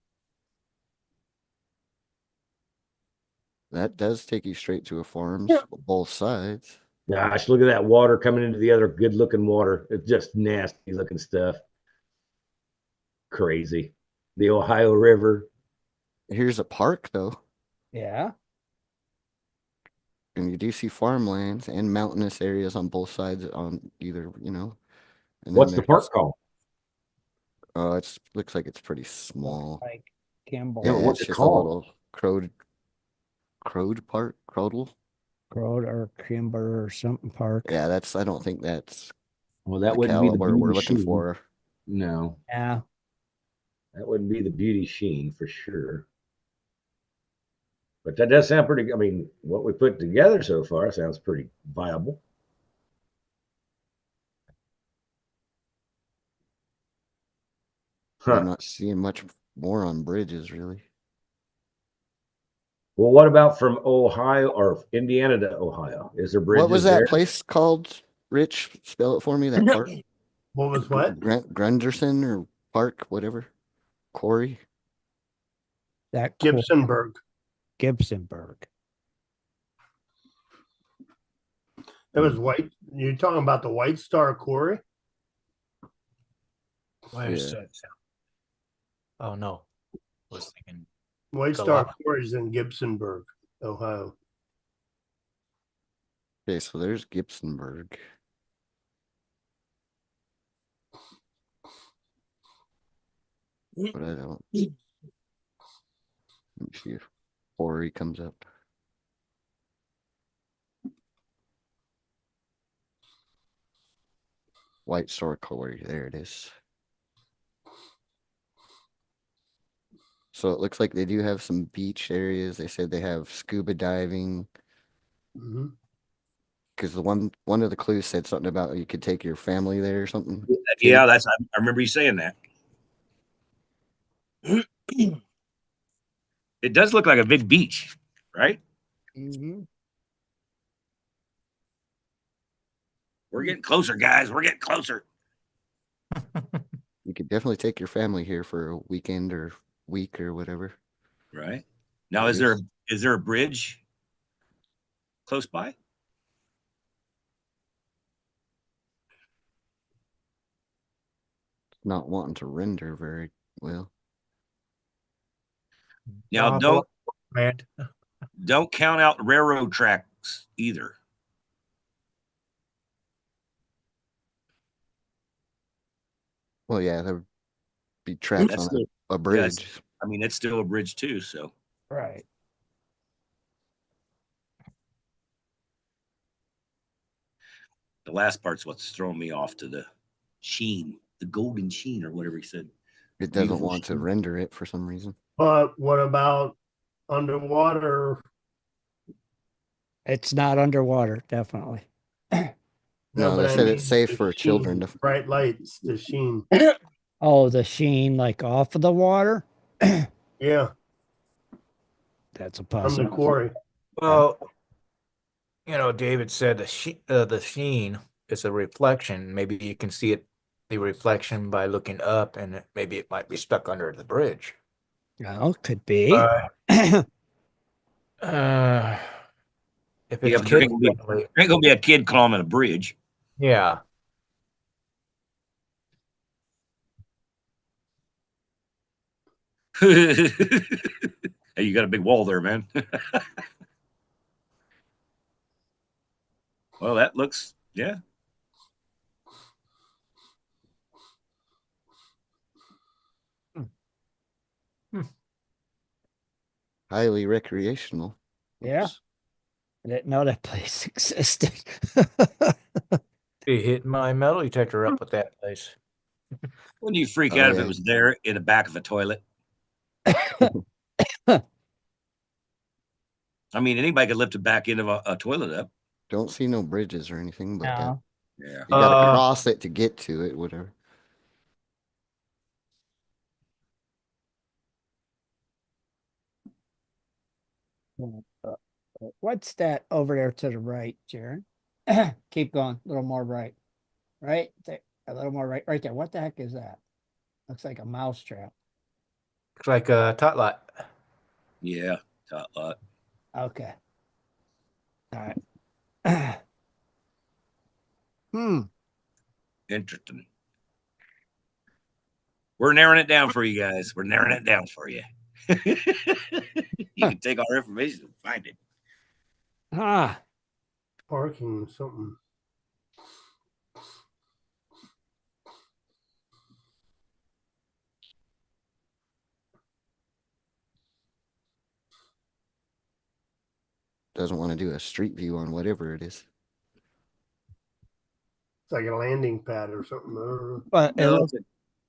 That does take you straight to a farms, both sides. Gosh, look at that water coming into the other good looking water. It's just nasty looking stuff. Crazy. The Ohio River. Here's a park though, Yeah. and you do see farmlands and mountainous areas on both sides on either, you know. And What's the there's- park called? It looks like it's pretty small. Like Kimball. Yeah, Yeah, what's it's it just called? a little Crowd Park, Crodel. Road or Kimber or something park. Yeah, I don't think that's Well, that the wouldn't be the caliber Beauty we're looking Sheen. for. No, Yeah. that wouldn't be the Beauty Sheen for sure. But that does sound pretty. I mean, what we put together so far sounds pretty viable. I'm Huh. not seeing much more on bridges really. Well, what about from Ohio or Indiana to Ohio? Is there bridges What was that there? place called? Rich, spell it for me. That park, What was what? Grunderson or Park, whatever. Corey. That Gibsonburg. Gibsonburg. It was white. You're talking about the White Star Quarry? Where's Yeah. that? Oh no, I was thinking White Star Galapa. Quarry is in Gibsonburg, Ohio. Okay, so there's Gibsonburg. But I don't. Let me see if Quarry comes up. White Star Quarry. There it is. So it looks like they do have some beach areas. They said they have scuba diving. Mm-hmm. Because the one of the clues said something about you could take your family there or something. Yeah, I remember you saying that. It does look like a big beach, right? Mm-hmm. We're getting closer, guys. We're getting closer. You could definitely take your family here for a weekend or week or whatever. Right. Now, It is there a bridge close by? not wanting to render very well. Now, man. don't count out railroad tracks either. Well, yeah, there would be tracks That's on still, a yeah, bridge. I mean, it's still a bridge too. So Right. the last part's what's throwing me off to the sheen, the golden sheen, or whatever he said. It doesn't Beautiful want to sheen. render it for some reason. But what about underwater? It's not underwater, definitely. No, but they I said it's mean safe the for sheen, children to. bright lights, the sheen. Oh, the sheen like off of the water? Yeah, That's a from the possibility. quarry. Well, David said the sheen is a reflection. Maybe you can see the reflection by looking up, and maybe it might be stuck under the bridge. Oh, could be. Uh, if Yeah, it's but there kid there friendly, ain't gonna be a kid climbing a bridge. yeah. Hey, you got a big wall there, man. Well, that looks, yeah. Highly recreational. Yeah. Oops. I didn't know that place existed. Be hitting my metal detector up with that place. Wouldn't you freak Oh out if it yeah. was there in the back of a toilet? I mean, anybody could lift a back end of a toilet up. Don't see no bridges or anything, but that No. Yeah. you got to cross it to get to it. Whatever. What's that over there to the right, Jaron? Keep going. A little more right. Right there. A little more right. Right there. What the heck is that? Looks like a mouse trap. Looks like a tot lot. Yeah. Tot lot. Okay. All right. Interesting. We're narrowing it down for you guys. We're narrowing it down for you. You can take our information and find it. Ah. Parking something. Doesn't want to do a street view on whatever it is. It's like a landing pad or something. But it No, looks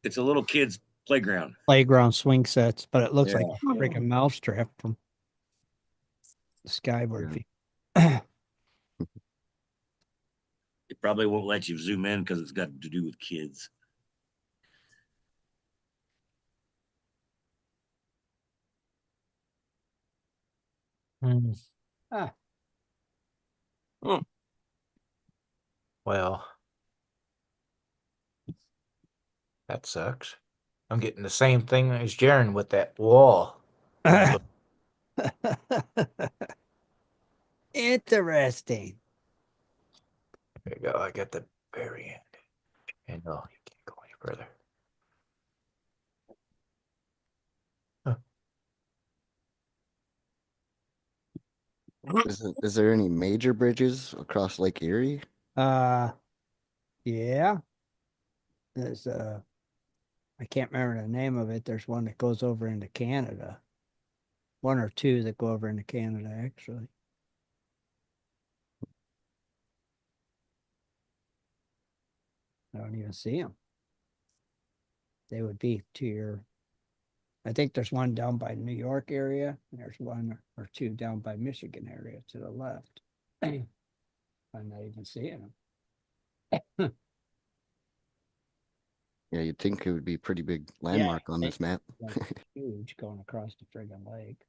it's a little kid's playground. playground swing sets, but it looks Yeah. like a freaking mouse trap from the skyward Yeah. view. It probably won't let you zoom in because it's got to do with kids. Ah. Well, that sucks. I'm getting the same thing as Jaron with that wall. Interesting. There you go. I got the very end. And no, you can't go any further. Is there any major bridges across Lake Erie? Yeah. There's I can't remember the name of it. There's one that goes over into Canada. One or two that go over into Canada, actually. I don't even see them. They would be to your. I think there's one down by New York area. And there's one or two down by Michigan area to the left. I'm not even seeing them. Yeah, you'd think it would be a pretty big Yeah, landmark on this map. huge going across the friggin' lake.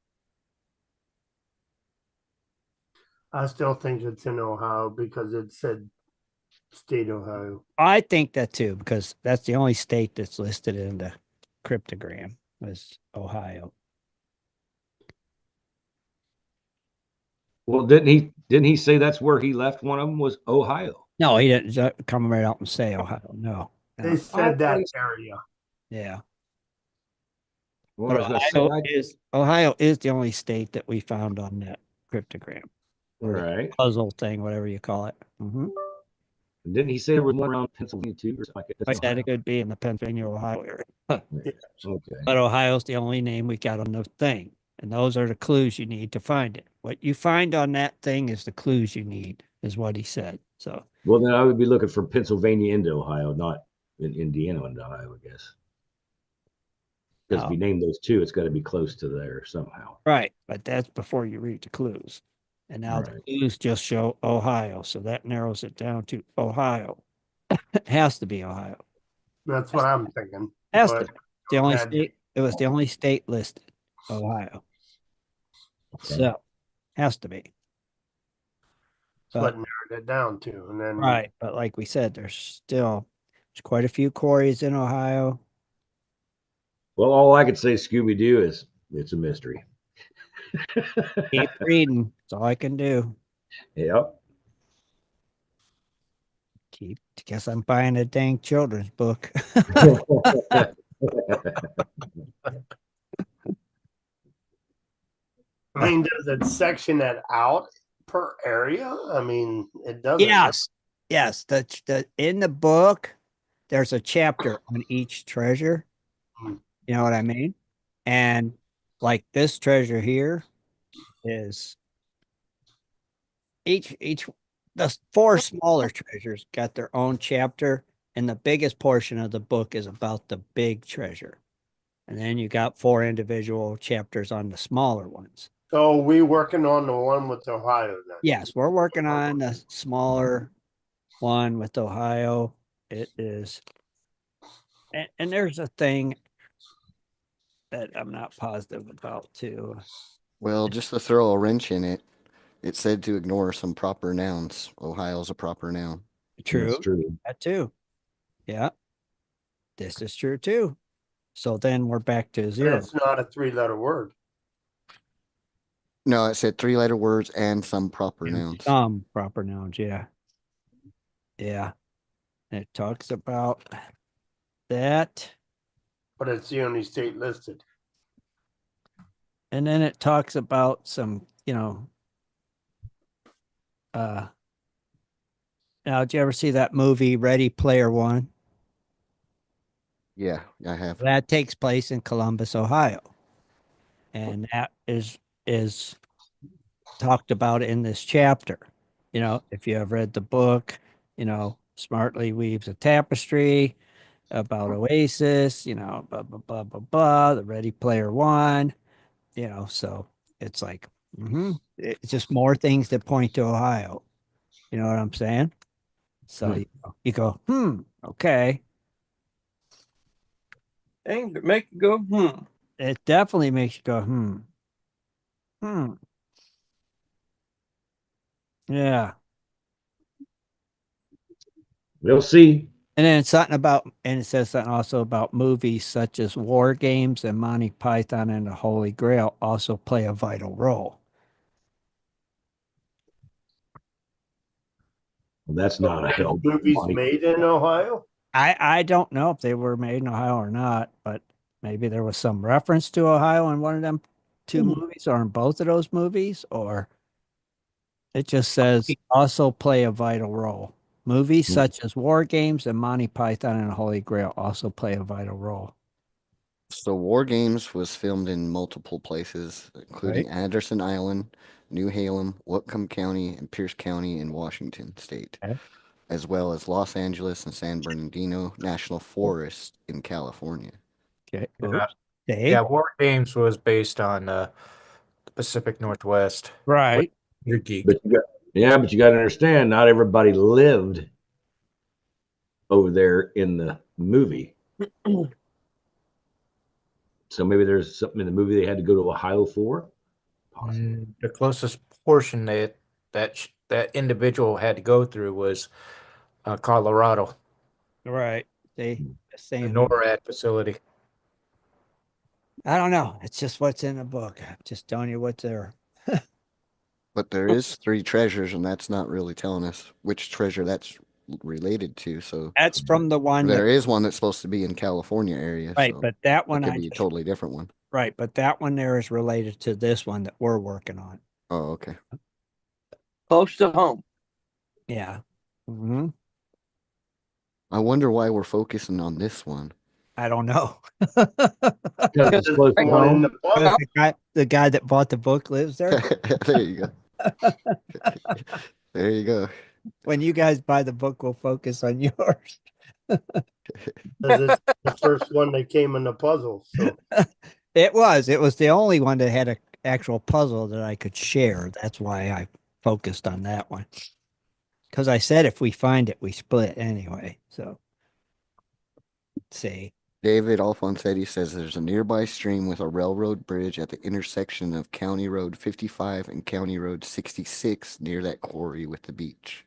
I still think it's in Ohio because it said state Ohio. I think that too, because that's the only state that's listed in the cryptogram was Ohio. Well, didn't he say that's where he left one of them was Ohio? No, he didn't come right out and say Ohio. No. They No. said that area. Yeah. Well, But I was gonna say, Ohio is the only state that we found on that cryptogram. all Or right. puzzle thing, whatever you call it. Didn't he say there was one around Pennsylvania too, or something like that? I said it could be in the Pennsylvania, Ohio area. Okay. But Ohio's the only name we got on the thing. And those are the clues you need to find it. What you find on that thing is the clues you need, is what he said. So, Well, then I would be looking for Pennsylvania into Ohio, not in Indiana into Ohio, I guess. Because if you name those two, it's got to be close to there somehow. right. But that's before you read the clues. And now the Right. clues just show Ohio. So that narrows it down to Ohio. It has to be Ohio. That's what I'm thinking. Has But to be. The only had- state, it was the only state listed, Ohio. Okay. So, has to be. that's what narrowed it down to. And then Right. But like we said, there's quite a few quarries in Ohio. Well, all I could say, Scooby Doo, is it's a mystery. Keep reading. That's all I can do. Yep. Guess I'm buying a dang children's book. I mean, does it section that out per area? I mean, it doesn't. Yes. Yes. The in the book, there's a chapter on each treasure. Hmm. You know what I mean? And like this treasure here is each the four smaller treasures got their own chapter, and the biggest portion of the book is about the big treasure. And then you got four individual chapters on the smaller ones. So we working on the one with Ohio then? Yes, we're working on the smaller one with Ohio. It is, and there's a thing that I'm not positive about too. Well, just to throw a wrench in it, it said to ignore some proper nouns. Ohio's a proper noun. True, That's true. that too. Yeah, this is true too. So then we're back to And zero. it's not a 3-letter word. No, it said 3-letter words and some proper nouns. Some proper nouns, yeah. Yeah. And it talks about that. But it's the only state listed. And then it talks about some, now did you ever see that movie Ready Player One? Yeah, I have. That takes place in Columbus, Ohio. And that is talked about in this chapter. If you have read the book, Smartly Weaves a Tapestry about Oasis, blah, blah, blah, blah, blah, the Ready Player One, so it's like, it's just more things that point to Ohio. You know what I'm saying? So you go, okay. Things that make you go, It definitely makes you go, yeah. We'll see. And then it says something also about movies such as War Games and Monty Python and the Holy Grail also play a vital role. Well, that's not a Those hell. movies made in Ohio? I don't know if they were made in Ohio or not, but maybe there was some reference to Ohio in one of them two movies or in both of those movies, or it just says also play a vital role. Movies such as War Games and Monty Python and the Holy Grail also play a vital role. So War Games was filmed in multiple places, including Right. Anderson Island, New Halem, Whatcom County, and Pierce County in Washington State, Okay. as well as Los Angeles and San Bernardino National Forest in California. Okay. Yeah, Oops. Dave? yeah. War Games was based on the Pacific Northwest. Right. You're geek. But but you got to understand, not everybody lived over there in the movie. So maybe there's something in the movie they had to go to Ohio for. Possibly. The closest portion that individual had to go through was Colorado, Right. They the saying NORAD facility. I don't know. It's just what's in the book. I'm just telling you what's there. But there is three treasures, and that's not really telling us which treasure that's related to. So That's from the one that there is one that's supposed to be in California area, right, so but that it one could I be a just totally different one. right, but that one there is related to this one that we're working on. Oh, okay. Close to home. Yeah. Hmm. I wonder why we're focusing on this one. I don't know. Because it's close to One in home. the Because book. the guy that bought the book lives there. There you go. There you go. When you guys buy the book, we'll focus on yours. Because it's the first one that came in the puzzle. So It was. It was the only one that had an actual puzzle that I could share. That's why I focused on that one. Because I said if we find it, we split anyway. So, let's see. David Alfonsetti says there's a nearby stream with a railroad bridge at the intersection of County Road 55 and County Road 66 near that quarry with the beach.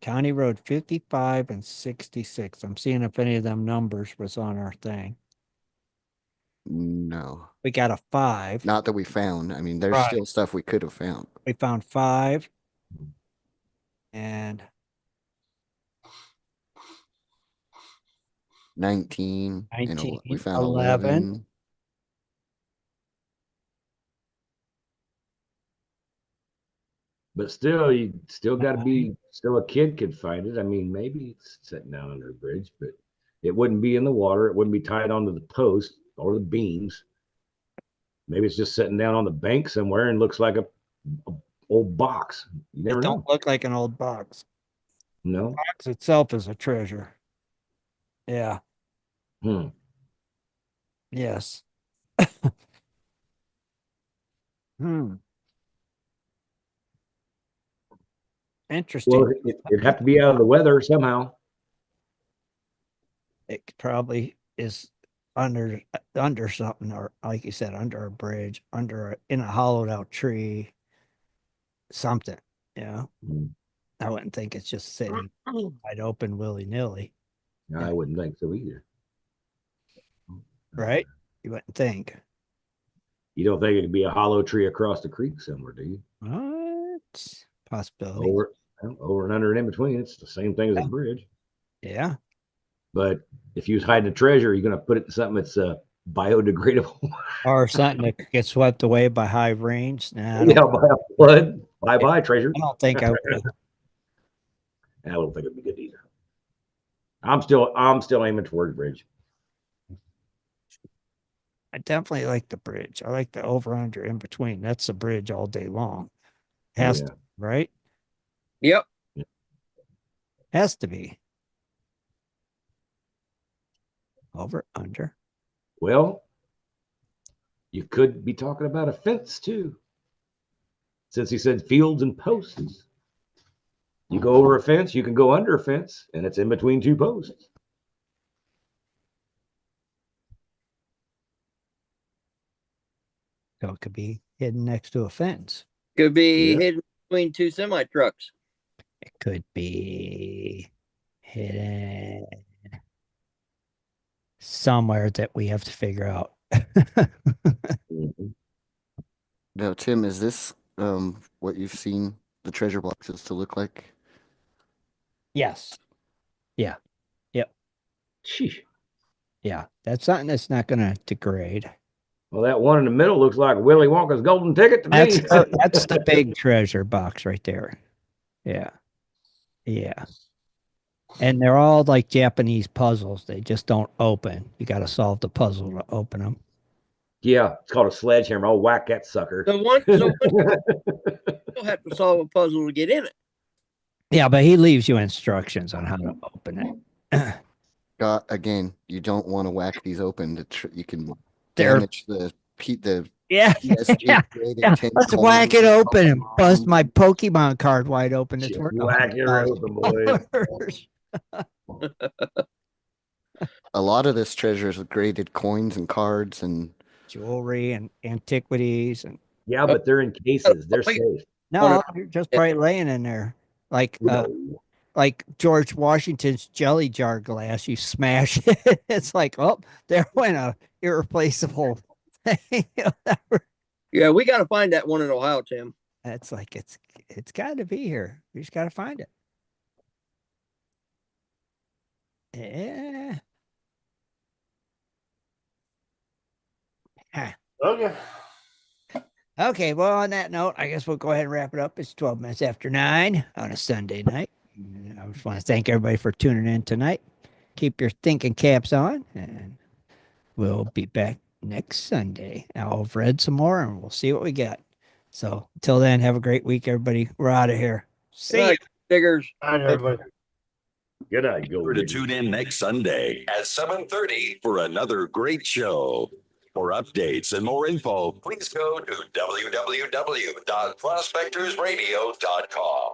County Road 55 and 66. I'm seeing if any of them numbers was on our thing. No, We got a 5. not that we found. I mean, there's Right. still stuff we could have found. We found 5. And 19, and 19, we found 11. 11. But still, you still got to be still a kid could find it. I mean, maybe it's sitting down under a bridge, but it wouldn't be in the water. It wouldn't be tied onto the post or the beams. Maybe it's just sitting down on the bank somewhere and looks like a old box. You never It know. don't look like an old box. No. Box itself is a treasure. Yeah. Hmm. Yes. Hmm. Interesting. Well, it'd have to be out of the weather somehow. It probably is under something, or like you said, under a bridge, in a hollowed out tree, something. Yeah. Hmm. I wouldn't think it's just sitting wide open willy nilly, I wouldn't think so either. right? You wouldn't think. You don't think it could be a hollow tree across the creek somewhere, do you? What possibility? Over and under and in between. It's the same thing as a Yeah. bridge. Yeah. But if you was hiding a treasure, you're going to put it in something that's biodegradable. Or something that gets swept away by high rains. Nah, Yeah, by a flood. Bye, treasure. I don't think I would. I don't think it'd be good either. I'm still aiming towards bridge. I definitely like the bridge. I like the over under in between. That's the bridge all day long. Has Yeah. to, right? Yep. Has to be. Over under. Well, you could be talking about a fence too. Since he said fields and posts. You go over a fence, you can go under a fence, and it's in between two posts. So it could be hidden next to a fence. Could be Yeah. hidden between two semi trucks. It could be hidden somewhere that we have to figure out. Mhm. Now, Tim, is this what you've seen the treasure boxes to look like? Yes. Yeah. Yep. Sheesh. Yeah. That's something that's not going to degrade. Well, that one in the middle looks like Willy Wonka's golden ticket to me. That's the big treasure box right there. Yeah. Yeah. And they're all like Japanese puzzles. They just don't open. You got to solve the puzzle to open them. Yeah, it's called a sledgehammer. I'll whack that sucker. So you'll have to solve a puzzle to get in it. Yeah, but he leaves you instructions on how to open it. Again, you don't want to whack these open. You can They're- damage the Yeah. PSG Yeah. graded Yeah. 10 Let's coins, whack it open and bust Pokemon. my Pokemon card wide open. It's Just worth whack it open, boy. $100. A lot of this treasure is graded coins and cards and Jewelry and antiquities and Yeah, but they're in cases. They're safe. no, you're just probably laying in there like No. like George Washington's jelly jar glass. You smash it. It's like, oh, there went a irreplaceable thing. Yeah, we got to find that one in Ohio, Tim. That's like it's got to be here. We just got to find it. Yeah. Huh. Okay. Okay, well, on that note, I guess we'll go ahead and wrap it up. It's 12 minutes after 9 on a Sunday night. I just want to thank everybody for tuning in tonight. Keep your thinking caps on, and we'll be back next Sunday. I'll have read some more, and we'll see what we got. So until then, have a great week, everybody. We're out of here. See ya. Diggers. All right, everybody. Good night, go. Sure to tune in next Sunday at 7:30 for another great show. For updates and more info, please go to www.prospectorsradio.com.